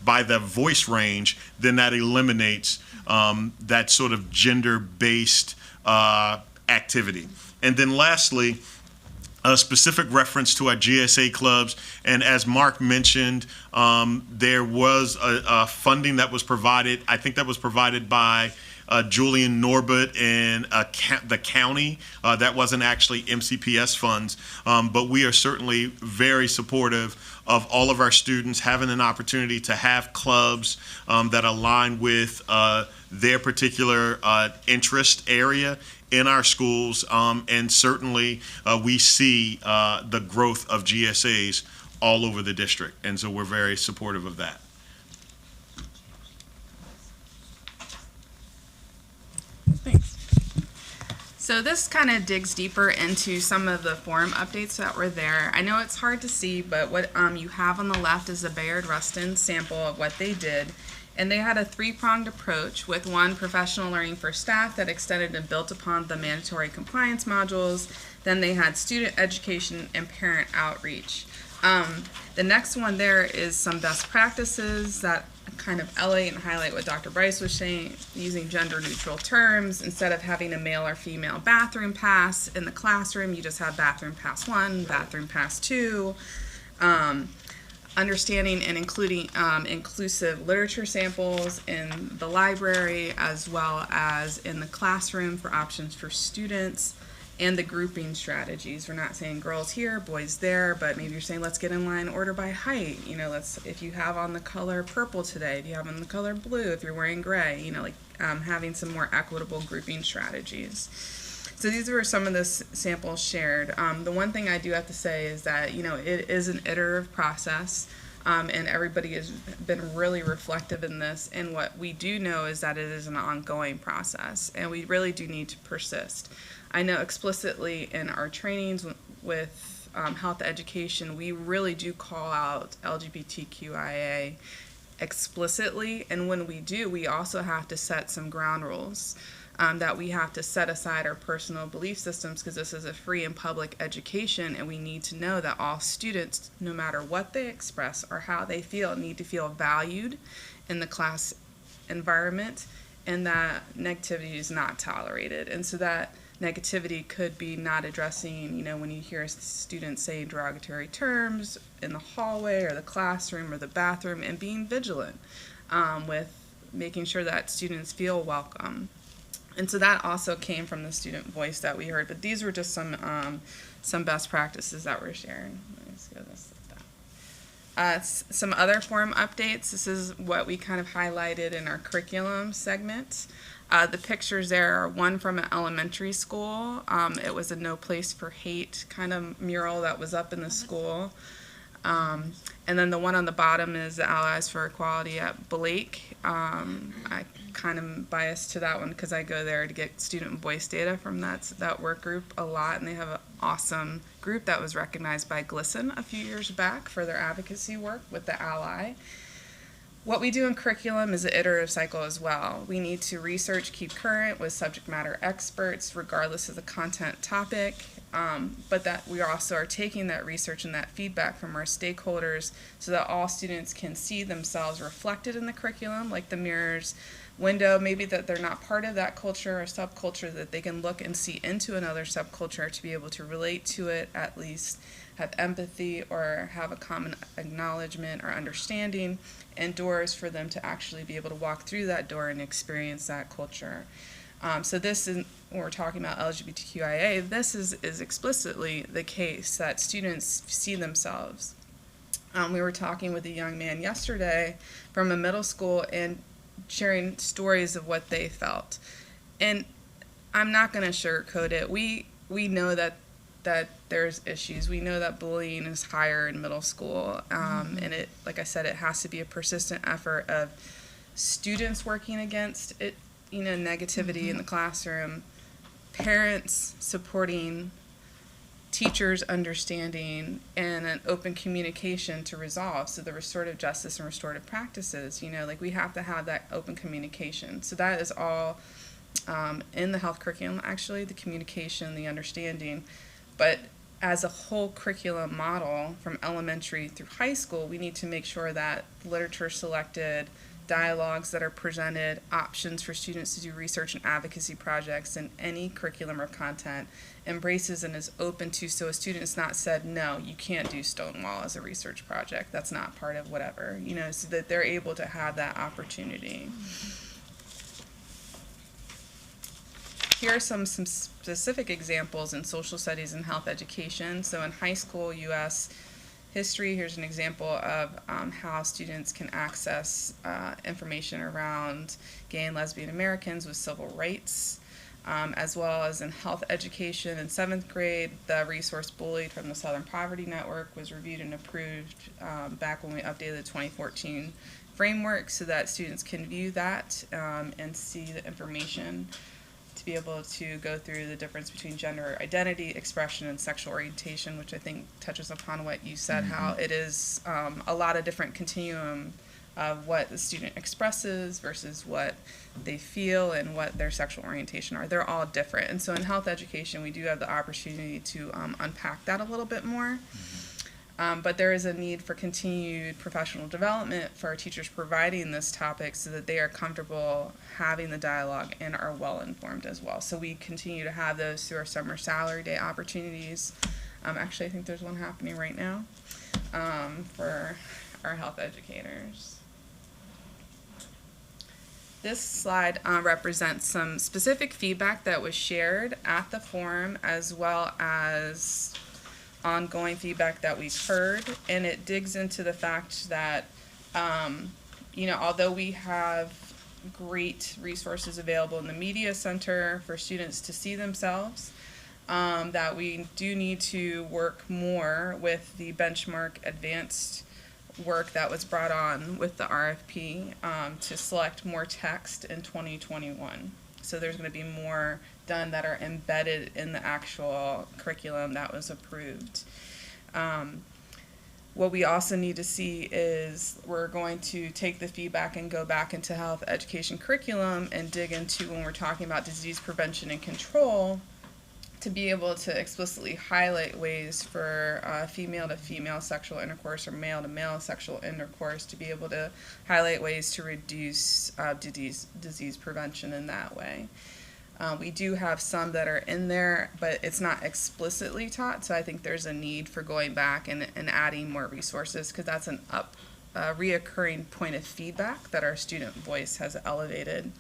the voice range, then that eliminates that sort of gender-based activity. And then lastly, a specific reference to our GSA clubs, and as Mark mentioned, there was a funding that was provided. I think that was provided by Julian Norbert and the county. That wasn't actually MCPS funds, but we are certainly very supportive of all of our students having an opportunity to have clubs that align with their particular interest area in our schools, and certainly we see the growth of GSAs all over the district, and so we're very supportive of that. Thanks. So this kind of digs deeper into some of the forum updates that were there. I know it's hard to see, but what you have on the left is a Bayard Rustin sample of what they did. And they had a three-pronged approach, with one, professional learning for staff that extended and built upon the mandatory compliance modules. Then they had student education and parent outreach. The next one there is some best practices that kind of elevate and highlight what Dr. Bryce was saying, using gender-neutral terms. Instead of having a male or female bathroom pass in the classroom, you just have bathroom pass 1, bathroom pass 2. Understanding and including inclusive literature samples in the library as well as in the classroom for options for students, and the grouping strategies. We're not saying girls here, boys there, but maybe you're saying let's get in line order by height. You know, if you have on the color purple today, if you have on the color blue, if you're wearing gray, you know, like having some more equitable grouping strategies. So these were some of the samples shared. The one thing I do have to say is that, you know, it is an iterative process. And everybody has been really reflective in this. And what we do know is that it is an ongoing process, and we really do need to persist. I know explicitly in our trainings with health education, we really do call out LGBTQIA explicitly, and when we do, we also have to set some ground rules. That we have to set aside our personal belief systems, because this is a free and public education, and we need to know that all students, no matter what they express or how they feel, need to feel valued in the class environment, and that negativity is not tolerated. And so that negativity could be not addressing, you know, when you hear students saying derogatory terms in the hallway or the classroom or the bathroom, and being vigilant with making sure that students feel welcome. And so that also came from the student voice that we heard. But these were just some best practices that we're sharing. Let me just go this like that. Some other forum updates. This is what we kind of highlighted in our curriculum segment. The pictures there are one from an elementary school. It was a No Place for Hate kind of mural that was up in the school. And then the one on the bottom is the Allies for Equality at Blake. I kind of biased to that one because I go there to get student voice data from that work group a lot, and they have an awesome group that was recognized by GLSEN a few years back for their advocacy work with the Ally. What we do in curriculum is an iterative cycle as well. We need to research, keep current with subject matter experts, regardless of the content topic, but that we also are taking that research and that feedback from our stakeholders so that all students can see themselves reflected in the curriculum, like the mirrors window, maybe that they're not part of that culture or subculture, that they can look and see into another subculture to be able to relate to it, at least have empathy or have a common acknowledgement or understanding, and doors for them to actually be able to walk through that door and experience that culture. So this is, when we're talking about LGBTQIA, this is explicitly the case, that students see themselves. We were talking with a young man yesterday from a middle school and sharing stories of what they felt. And I'm not going to sugarcoat it. We know that there's issues. We know that bullying is higher in middle school. And it, like I said, it has to be a persistent effort of students working against it, you know, negativity in the classroom, parents supporting, teachers understanding, and an open communication to resolve. So the restorative justice and restorative practices, you know, like we have to have that open communication. So that is all in the health curriculum, actually, the communication, the understanding. But as a whole curriculum model from elementary through high school, we need to make sure that literature selected, dialogues that are presented, options for students to do research and advocacy projects in any curriculum or content embraces and is open to, so a student's not said, no, you can't do Stonewall as a research project. That's not part of whatever, you know, so that they're able to have that opportunity. Here are some specific examples in social studies and health education. So in high school U.S. history, here's an example of how students can access information around gay and lesbian Americans with civil rights, as well as in health education. In 7th grade, the resource Bullied from the Southern Poverty Network was reviewed and approved back when we updated the 2014 framework, so that students can view that and see the information to be able to go through the difference between gender identity, expression, and sexual orientation, which I think touches upon what you said, how it is a lot of different continuum of what the student expresses versus what they feel and what their sexual orientation are. They're all different. And so in health education, we do have the opportunity to unpack that a little bit more. But there is a need for continued professional development for our teachers providing this topic so that they are comfortable having the dialogue and are well informed as well. So we continue to have those through our summer salary day opportunities. Actually, I think there's one happening right now for our health educators. This slide represents some specific feedback that was shared at the forum, as well as ongoing feedback that we've heard, and it digs into the fact that, although we have great resources available in the media center for students to see themselves, that we do need to work more with the benchmark advanced work that was brought on with the RFP to select more text in 2021. So there's going to be more done that are embedded in the actual curriculum that was approved. What we also need to see is we're going to take the feedback and go back into health education curriculum and dig into, when we're talking about disease prevention and control, to be able to explicitly highlight ways for female-to-female sexual intercourse or male-to-male sexual intercourse, to be able to highlight ways to reduce disease prevention in that way. We do have some that are in there, but it's not explicitly taught, so I think there's a need for going back and adding more resources, because that's a reoccurring point of feedback that our student voice has elevated.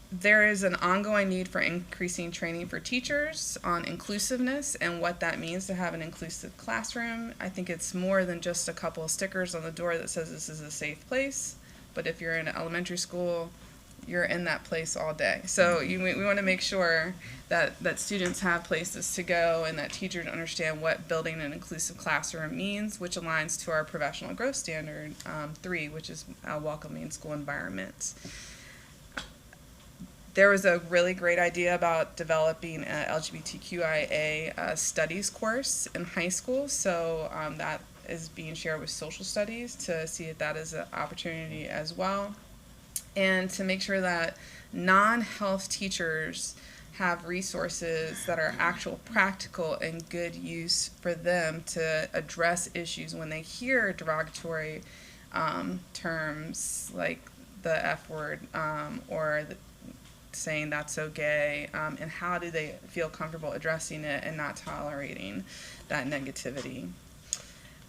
There is an ongoing need for increasing training for teachers on inclusiveness and what that means to have an inclusive classroom. I think it's more than just a couple of stickers on the door that says this is a safe place, but if you're in an elementary school, you're in that place all day. So we want to make sure that students have places to go and that teachers understand what building an inclusive classroom means, which aligns to our professional growth standard 3, which is a welcoming school environment. There was a really great idea about developing an LGBTQIA studies course in high school, so that is being shared with social studies to see if that is an opportunity as well. And to make sure that non-health teachers have resources that are actual practical and good use for them to address issues when they hear derogatory terms like the F word or saying that's so gay, and how do they feel comfortable addressing it and not tolerating that negativity.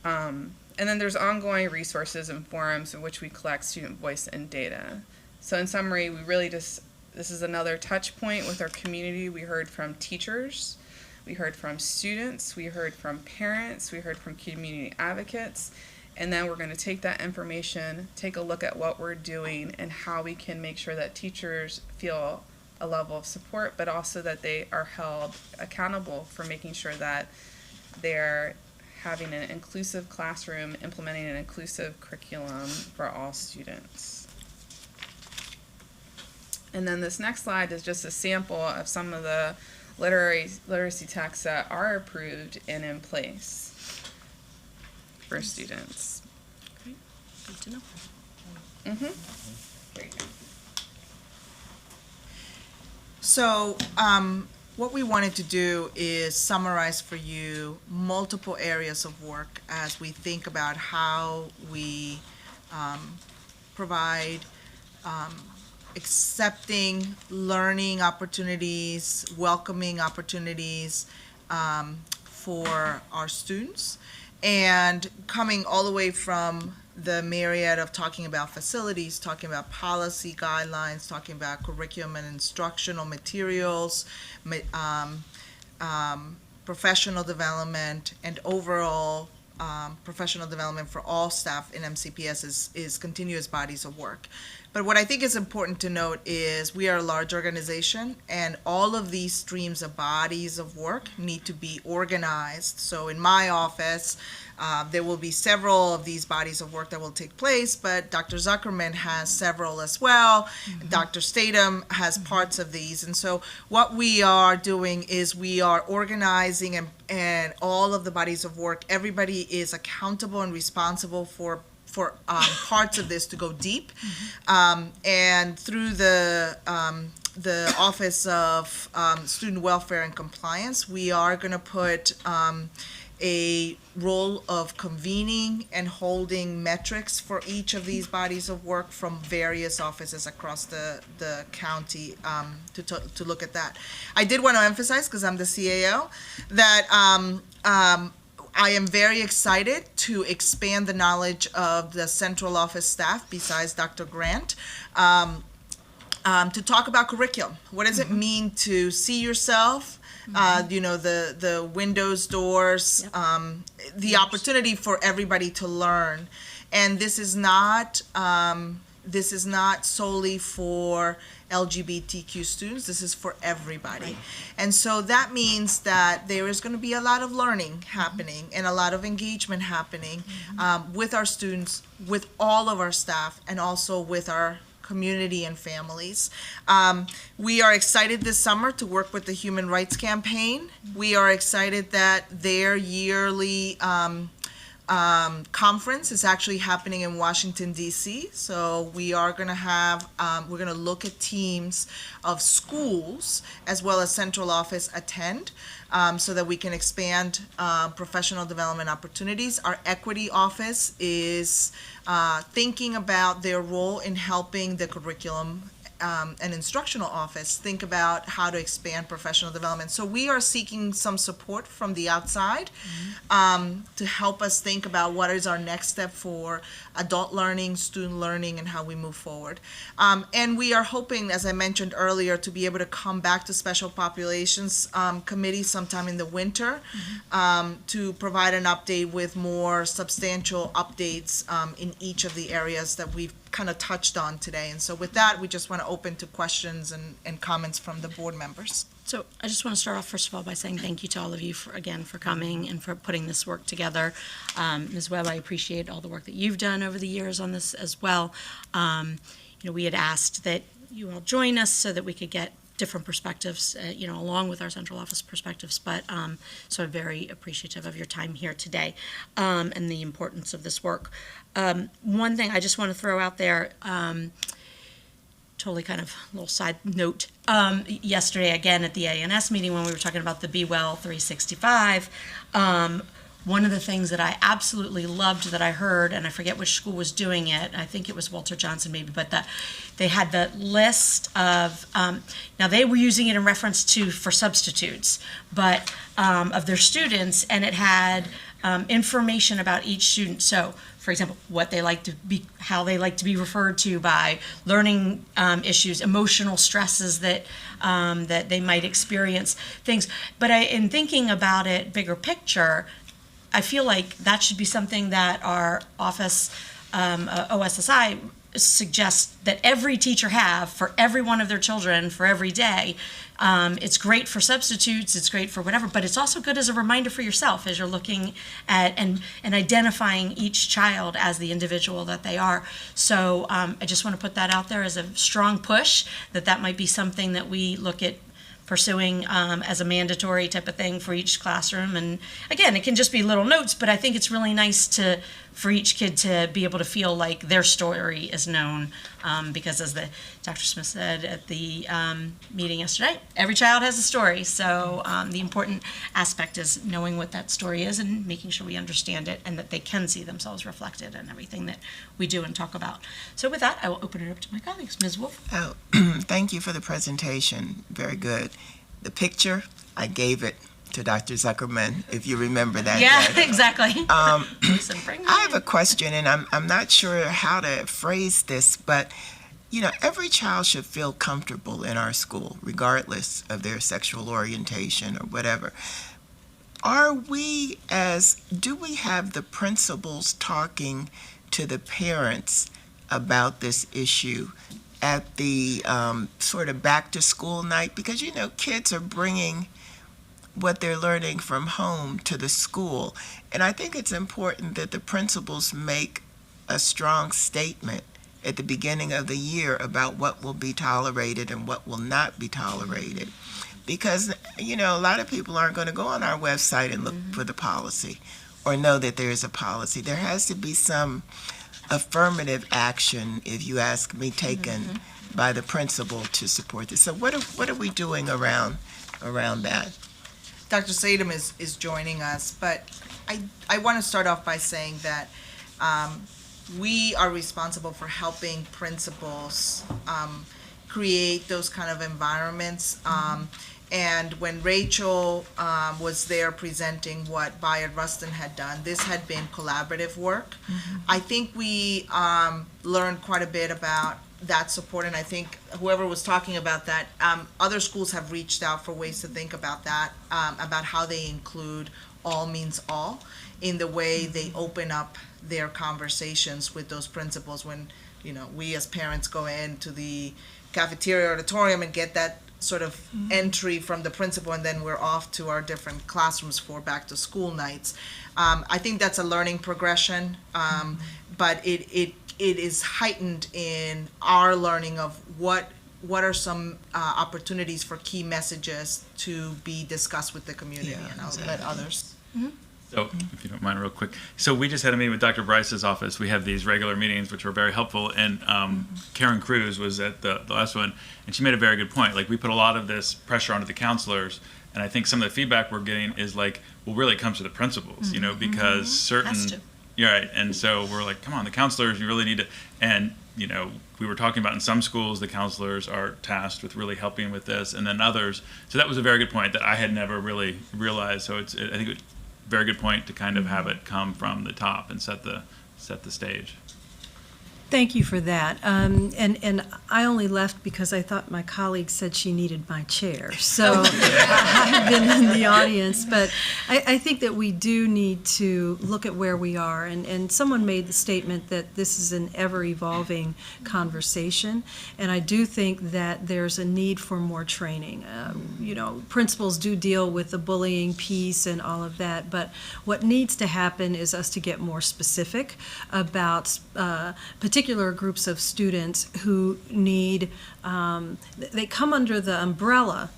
And then there's ongoing resources and forums in which we collect student voice and data. So in summary, we really this is another touch point with our community. We heard from teachers, we heard from students, we heard from parents, we heard from community advocates, and then we're going to take that information, take a look at what we're doing and how we can make sure that teachers feel a level of support, but also that they are held accountable for making sure that they're having an inclusive classroom, implementing an inclusive curriculum for all students. And then this next slide is just a sample of some of the literacy texts that are approved and in place for students. Great. Good to know. Very good. So what we wanted to do is summarize for you multiple areas of work as we think about how we provide accepting learning opportunities, welcoming opportunities for our students, and coming all the way from the myriad of talking about facilities, talking about policy guidelines, talking about curriculum and instructional materials, professional development, and overall professional development for all staff in MCPS is continuous bodies of work. But what I think is important to note is we are a large organization, and all of these streams of bodies of work need to be organized. So in my office, there will be several of these bodies of work that will take place, but Dr. Zuckerman has several as well. Dr. Statham has parts of these. And so what we are doing is we are organizing and all of the bodies of work. Everybody is accountable and responsible for parts of this to go deep, and through the Office of Student Welfare and Compliance, we are going to put a role of convening and holding metrics for each of these bodies of work from various offices across the county to look at that. I did want to emphasize, because I'm the CAO, that I am very excited to expand the knowledge of the central office staff, besides Dr. Grant, to talk about curriculum. What does it mean to see yourself? The windows, doors, the opportunity for everybody to learn. And this is not solely for LGBTQ students. This is for everybody. Right. And so that means that there is going to be a lot of learning happening and a lot of engagement happening with our students, with all of our staff, and also with our community and families. We are excited this summer to work with the Human Rights Campaign. We are excited that their yearly conference is actually happening in Washington, D.C. So we are going to have, we're going to look at teams of schools as well as central office attend so that we can expand professional development opportunities. Our equity office is thinking about their role in helping the curriculum and instructional office think about how to expand professional development. So we are seeking some support from the outside to help us think about what is our next step for adult learning, student learning, and how we move forward. And we are hoping, as I mentioned earlier, to be able to come back to Special Populations Committee sometime in the winter to provide an update with more substantial updates in each of the areas that we've kind of touched on today. And so with that, we just want to open to questions and comments from the board members. So I just want to start off, first of all, by saying thank you to all of you, for coming and for putting this work together. Ms. Webb, I appreciate all the work that you've done over the years on this as well. We had asked that you all join us so that we could get different perspectives, along with our central office perspectives, but so I'm very appreciative of your time here today and the importance of this work. One thing I just want to throw out there, totally kind of a little side note, yesterday again at the ANS meeting when we were talking about the Be Well 365, one of the things that I absolutely loved that I heard, and I forget which school was doing it, I think it was Walter Johnson maybe, but they had the list of, now they were using it in reference to for substitutes, but of their students, and it had information about each student. So, for example, what they like to be, how they like to be referred to by learning issues, emotional stresses that that they might experience, things. But in thinking about it, bigger picture, I feel like that should be something that our office, OSSI, suggests that every teacher have for every one of their children for every day. It's great for substitutes, it's great for whatever, but it's also good as a reminder for yourself as you're looking at and identifying each child as the individual that they are. So I just want to put that out there as a strong push that might be something that we look at pursuing as a mandatory type of thing for each classroom. And again, it can just be little notes, but I think it's really nice for each kid to be able to feel like their story is known, because as Dr. Smith said at the meeting yesterday, every child has a story. So the important aspect is knowing what that story is and making sure we understand it and that they can see themselves reflected in everything that we do and talk about. So with that, I will open it up to my colleagues. Ms. Wolf. Oh, thank you for the presentation. Very good. The picture, I gave it to Dr. Zuckerman, if you remember that. Yeah, day. Exactly. I have a question, and I'm not sure how to phrase this, but every child should feel comfortable in our school, regardless of their sexual orientation or whatever. Do we have the principals talking to the parents about this issue at the sort of back to school night? Because kids are bringing what they're learning from home to the school, and I think it's important that the principals make a strong statement at the beginning of the year about what will be tolerated and what will not be tolerated, because a lot of people aren't going to go on our website and look for the policy or know that there is a policy. There has to be some affirmative action, if you ask me, taken by the principal to support this. So what are we doing around that? Dr. Sadam is joining us, but I want to start off by saying that we are responsible for helping principals create those kind of environments. And when Rachel was there presenting what Bayard Rustin had done, this had been collaborative work. I think we learned quite a bit about that support, and I think whoever was talking about that, other schools have reached out for ways to think about that, about how they include all means all in the way they open up their conversations with those principals when, we as parents go into the cafeteria auditorium and get that sort of entry from the principal, and then we're off to our different classrooms for back to school nights. I think that's a learning progression, but it is heightened in our learning of what are some opportunities for key messages to be discussed with the community, and I'll let others. So, if you don't mind, real quick. So we just had a meeting with Dr. Bryce's office. We have these regular meetings, which were very helpful. And Karen Cruz was at the last one, and she made a very good point. Like, we put a lot of this pressure onto the counselors, and I think some of the feedback we're getting is like, well, really it comes to the principals, because certain. You're right. And so we're like, come on, the counselors, you really need to. And we were talking about in some schools, the counselors are tasked with really helping with this, and then others. So that was a very good point that I had never really realized. So I think it's very good point to kind of have it come from the top and set the stage. Thank you for that. And I only left because I thought my colleague said she needed my chair. So I've been in the audience. But I think that we do need to look at where we are. And someone made the statement that this is an ever-evolving conversation. And I do think that there's a need for more training. Principals do deal with the bullying piece and all of that. But what needs to happen is us to get more specific about particular groups of students who need, they come under the umbrella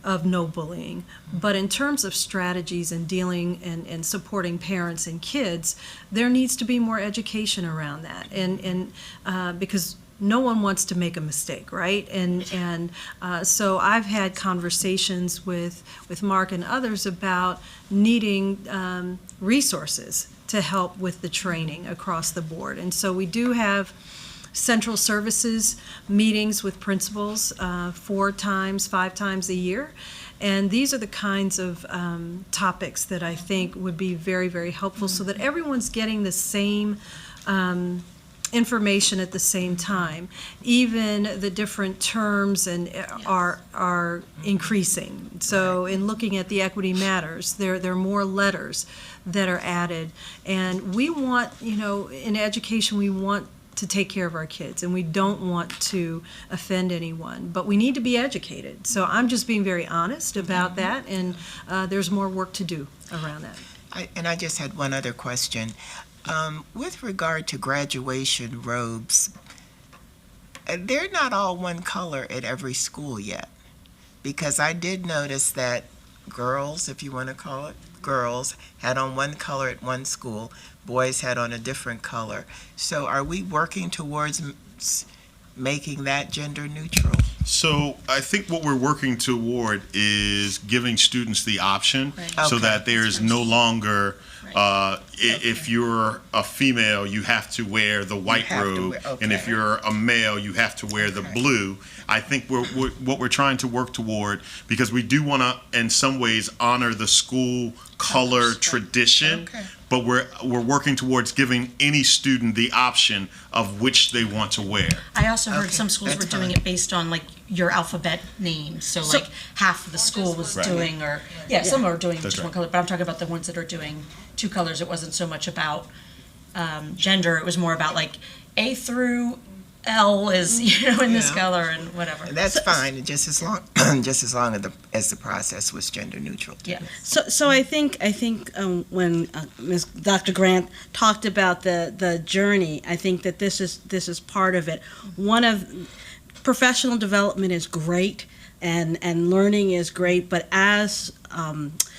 of no bullying, but in terms of strategies and dealing and supporting parents and kids, there needs to be more education around that, and because no one wants to make a mistake, right? And so I've had conversations with Mark and others about needing resources to help with the training across the board. And so we do have central services meetings with principals 4 times, 5 times a year. And these are the kinds of topics that I think would be very, very helpful so that everyone's getting the same information at the same time. Even the different terms are increasing. So in looking at the Equity Matters, there are more letters that are added. And we want, in education, we want to take care of our kids, and we don't want to offend anyone, but we need to be educated. So I'm just being very honest about that, and there's more work to do around that. I just had one other question. With regard to graduation robes, they're not all one color at every school yet, because I did notice that girls, if you want to call it, girls had on one color at one school, boys had on a different color. So are we working towards making that gender neutral? So I think what we're working toward is giving students the option so that there's no longer, if you're a female, you have to wear the white robe, and if you're a male, you have to wear the blue. I think what we're trying to work toward, because we do want to, in some ways, honor the school color tradition, but we're working towards giving any student the option of which they want to wear. I also heard some schools were doing it based on like your alphabet name. So like half of the school was doing, or some are doing just one color. But I'm talking about the ones that are doing 2 colors. It wasn't so much about gender. It was more about like A through L is in this color and whatever. That's fine, just as long as the process was gender neutral. Yeah. So I think when Ms. Dr. Grant talked about the journey, I think that this is part of it. One of professional development is great, and learning is great, but as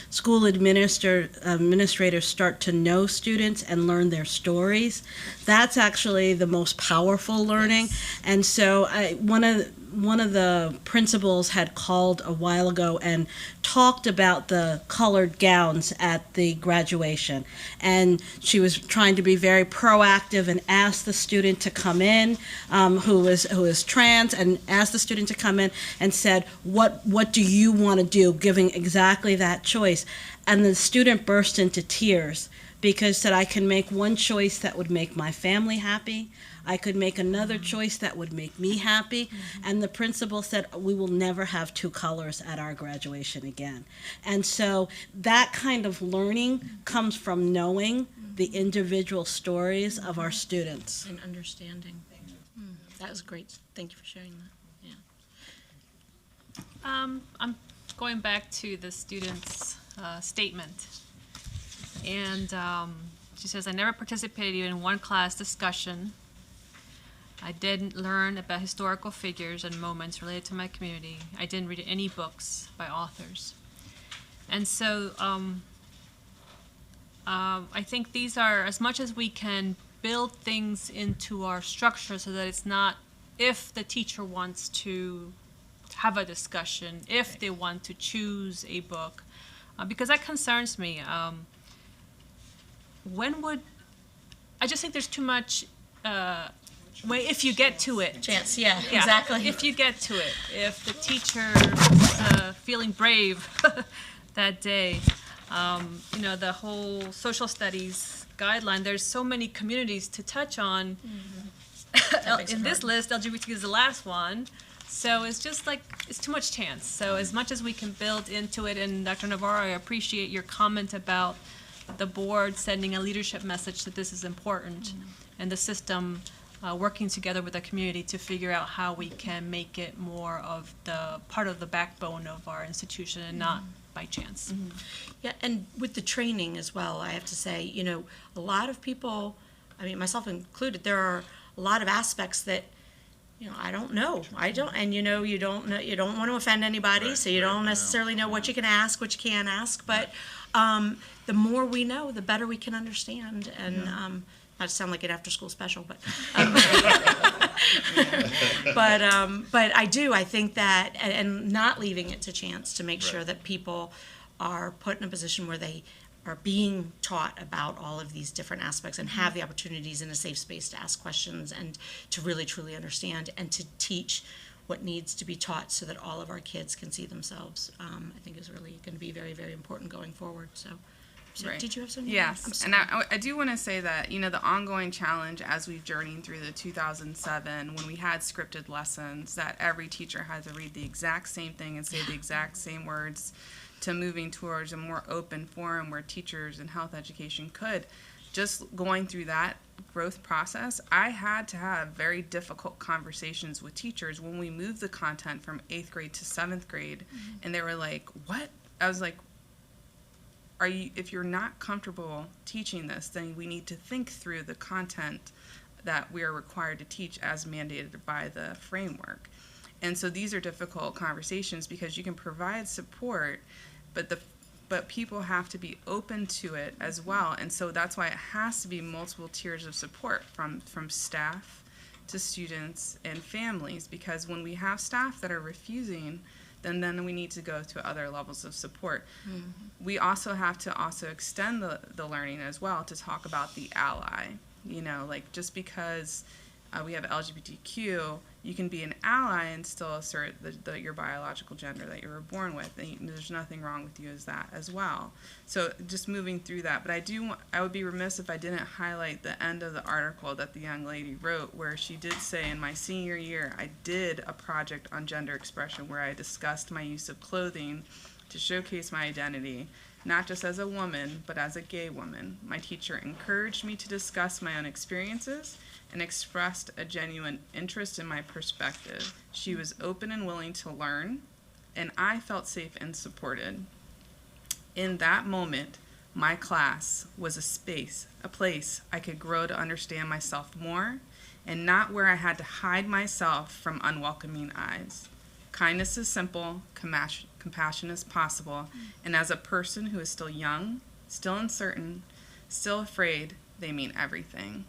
school administrators start to know students and learn their stories, that's actually the most powerful learning. And so one of one of the principals had called a while ago and talked about the colored gowns at the graduation. And she was trying to be very proactive and asked the student to come in, who is trans, and asked the student to come in and said, what do you want to do, giving exactly that choice. And the student burst into tears because said, I can make one choice that would make my family happy. I could make another choice that would make me happy. And the principal said, we will never have two colors at our graduation again. And so that kind of learning comes from knowing the individual stories of our students. And understanding. That was great. Thank you for sharing that. Yeah. I'm going back to the student's statement. And she says, I never participated in one class discussion. I didn't learn about historical figures and moments related to my community. I didn't read any books by authors. And so I think these are, as much as we can build things into our structure so that it's not if the teacher wants to have a discussion, if they want to choose a book, because that concerns me. I just think there's too much, if you get to it. Chance, yeah, exactly. If you get to it, if the teacher is feeling brave that day, the whole social studies guideline, there's so many communities to touch on. In this list, LGBT is the last one. So it's just like, it's too much chance. So as much as we can build into it, and Dr. Navarro, I appreciate your comment about the board sending a leadership message that this is important, and the system working together with the community to figure out how we can make it more of the part of the backbone of our institution and not by chance. Yeah, and with the training as well, I have to say, a lot of people, I mean, myself included, there are a lot of aspects that I don't know. I don't, and you don't know, you don't want to offend anybody, right, so you don't necessarily know what you can ask, what you can't ask. But the more we know, the better we can understand. And not to sound like an after-school special, but but I think that, and not leaving it to chance to make sure that people are put in a position where they are being taught about all of these different aspects and have the opportunities in a safe space to ask questions and to really truly understand and to teach what needs to be taught so that all of our kids can see themselves, I think is really going to be very, very important going forward. So right. Did you have something? Yes, and I do want to say that, the ongoing challenge as we've journeyed through the 2007, when we had scripted lessons, that every teacher had to read the exact same thing and say the exact same words, to moving towards a more open forum where teachers and health education could. Just going through that growth process, I had to have very difficult conversations with teachers when we moved the content from 8th grade to 7th grade, and they were like, what? I was like, if you're not comfortable teaching this, then we need to think through the content that we are required to teach as mandated by the framework. And so these are difficult conversations because you can provide support, but people have to be open to it as well. And so that's why it has to be multiple tiers of support from staff to students and families, because when we have staff that are refusing, then we need to go to other levels of support. We also have to extend the learning as well to talk about the ally. Just because we have LGBTQ, you can be an ally and still assert your biological gender that you were born with, and there's nothing wrong with you as that as well. So just moving through that, but I would be remiss if I didn't highlight the end of the article that the young lady wrote, where she did say, in my senior year, I did a project on gender expression where I discussed my use of clothing to showcase my identity, not just as a woman, but as a gay woman. My teacher encouraged me to discuss my own experiences and expressed a genuine interest in my perspective. She was open and willing to learn, and I felt safe and supported. In that moment, my class was a place I could grow to understand myself more, and not where I had to hide myself from unwelcoming eyes. Kindness is simple, compassion is possible, and as a person who is still young, still uncertain, still afraid, they mean everything.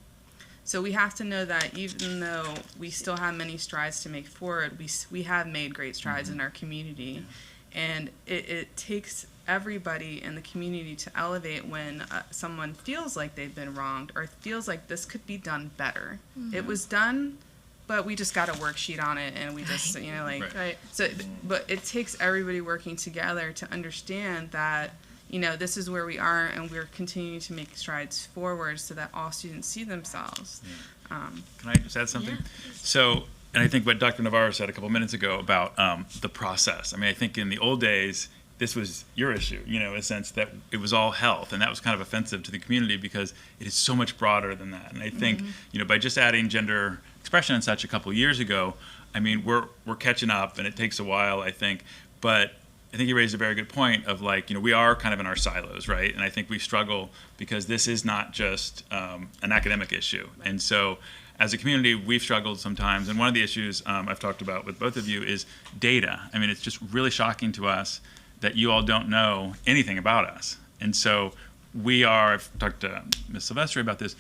So we have to know that even though we still have many strides to make forward, we have made great strides in our community. And it takes everybody in the community to elevate when someone feels like they've been wronged or feels like this could be done better. It was done, but we just got a worksheet on it, and we just, you know, like, so, but it takes everybody working together to understand that, you know, this is where we are, and we're continuing to make strides forward so that all students see themselves. Can I just add something? So, and I think what Dr. Navarro said a couple minutes ago about the process. I mean, I think in the old days, this was your issue, you know, in a sense that it was all health, and that was kind of offensive to the community because it is so much broader than that. And I think, you know, by just adding gender expression and such a couple years ago, I mean, we're catching up, and it takes a while, I think, but I think you raised a very good point of, like, you know, we are kind of in our silos, right? And I think we struggle because this is not just an academic issue. And so as a community, we've struggled sometimes. And one of the issues I've talked about with both of you is data. I mean, it's just really shocking to us that you all don't know anything about us. And so we are, I've talked to Ms. Silvestri about this,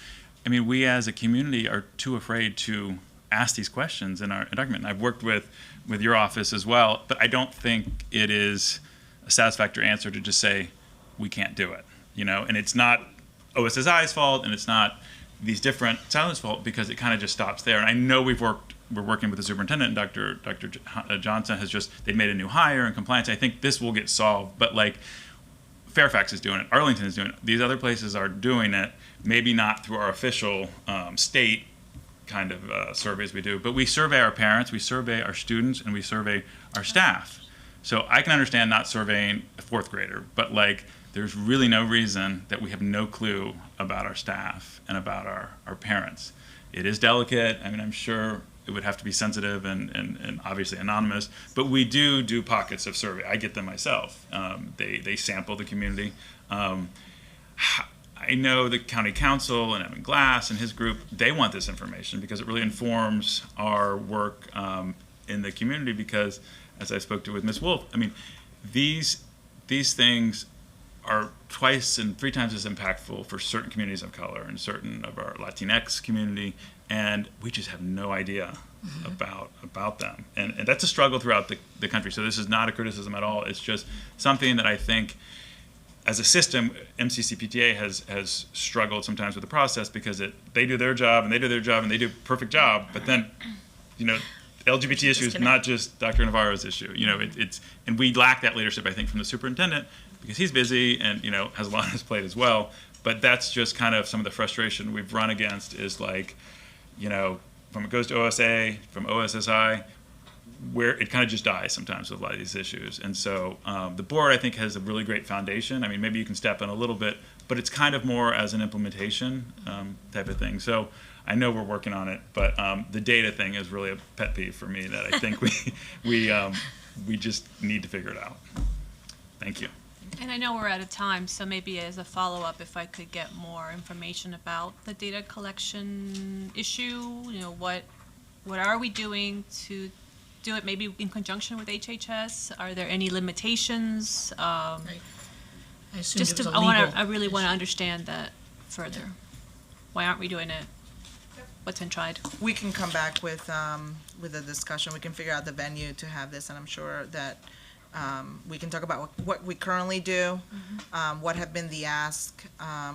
I mean, we as a community are too afraid to ask these questions in our document. And I've worked with your office as well, but I don't think it is a satisfactory answer to just say, we can't do it, you know? And it's not OSSI's fault, and it's not these different silos' fault, because it kind of just stops there. And I know we're working with the superintendent, and Dr. Johnson has they made a new hire in compliance. I think this will get solved, but like Fairfax is doing it, Arlington is doing it, these other places are doing it, maybe not through our official state kind of surveys we do, but we survey our parents, we survey our students, and we survey our staff. So I can understand not surveying a fourth grader, but like there's really no reason that we have no clue about our staff and about our parents. It is delicate. I mean, I'm sure it would have to be sensitive and obviously anonymous, but we do pockets of survey. I get them myself. They sample the community. I know the county council and Evan Glass and his group, they want this information because it really informs our work in the community, because as I spoke to with Ms. Wolf, I mean, these things are twice and three times as impactful for certain communities of color and certain of our Latinx community, and we just have no idea about them. And that's a struggle throughout the country. So this is not a criticism at all. It's just something that I think as a system, MCCPTA has struggled sometimes with the process, because they do their job and they do their job and they do a perfect job, but then, you know, LGBT issue is not just Dr. Navarro's issue. You know, and we lack that leadership, I think, from the superintendent, because he's busy and, you know, has a lot on his plate as well. But that's just kind of some of the frustration we've run against, is like, you know, from it goes to OSA, from OSSI, where it kind of just dies sometimes with a lot of these issues. And so the board, I think, has a really great foundation. I mean, maybe you can step in a little bit, but it's kind of more as an implementation type of thing. So I know we're working on it, but the data thing is really a pet peeve for me that I think we just need to figure it out. Thank you. And I know we're out of time, so maybe as a follow-up, if I could get more information about the data collection issue, you know, what are we doing to do it, maybe in conjunction with HHS? Are there any limitations? I assumed Just it was a legal I really want to understand that further. Why aren't we doing it? What's been tried? We can come back with a discussion. We can figure out the venue to have this, and I'm sure that we can talk about what we currently do, what have been the ask.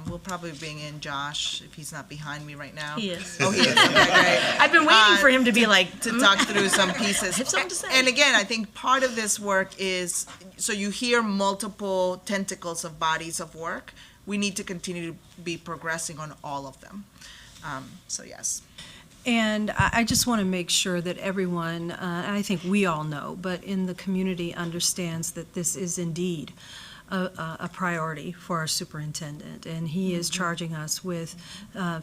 We'll probably bring in Josh, if he's not behind me right now. He is. Oh, he is. Okay, great. I've been waiting for him to be like, to talk through some pieces. I have something to say. And again, I think part of this work is, so you hear multiple tentacles of bodies of work. We need to continue to be progressing on all of them. So yes. And I just want to make sure that everyone, and I think we all know, but in the community understands that this is indeed a priority for our superintendent. And he is charging us with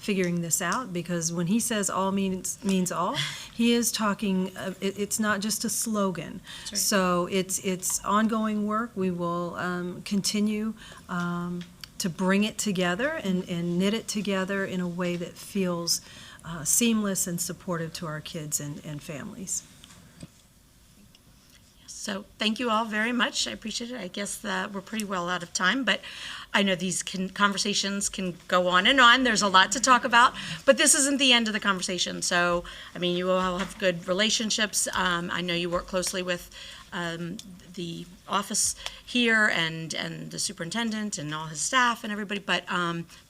figuring this out, because when he says all means all, he is talking, it's not just a slogan. Right. So it's ongoing work. We will continue to bring it together and knit it together in a way that feels seamless and supportive to our kids and families. So thank you all very much. I appreciate it. I guess that we're pretty well out of time, but I know these conversations can go on and on. There's a lot to talk about, but this isn't the end of the conversation. So, I mean, you all have good relationships. I know you work closely with the office here and the superintendent and all his staff and everybody, but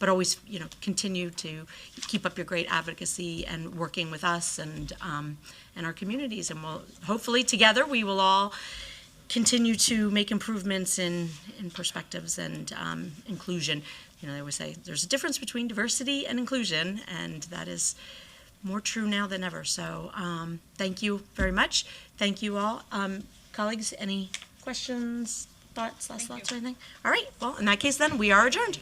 always, you know, continue to keep up your great advocacy and working with us and our communities. And we'll, hopefully together, we will all continue to make improvements in perspectives and inclusion. You know, they always say there's a difference between diversity and inclusion, and that is more true now than ever. So thank you very much. Thank you all. Colleagues, any questions, thoughts, last thoughts, or anything? All right, well, in that case then, we are adjourned.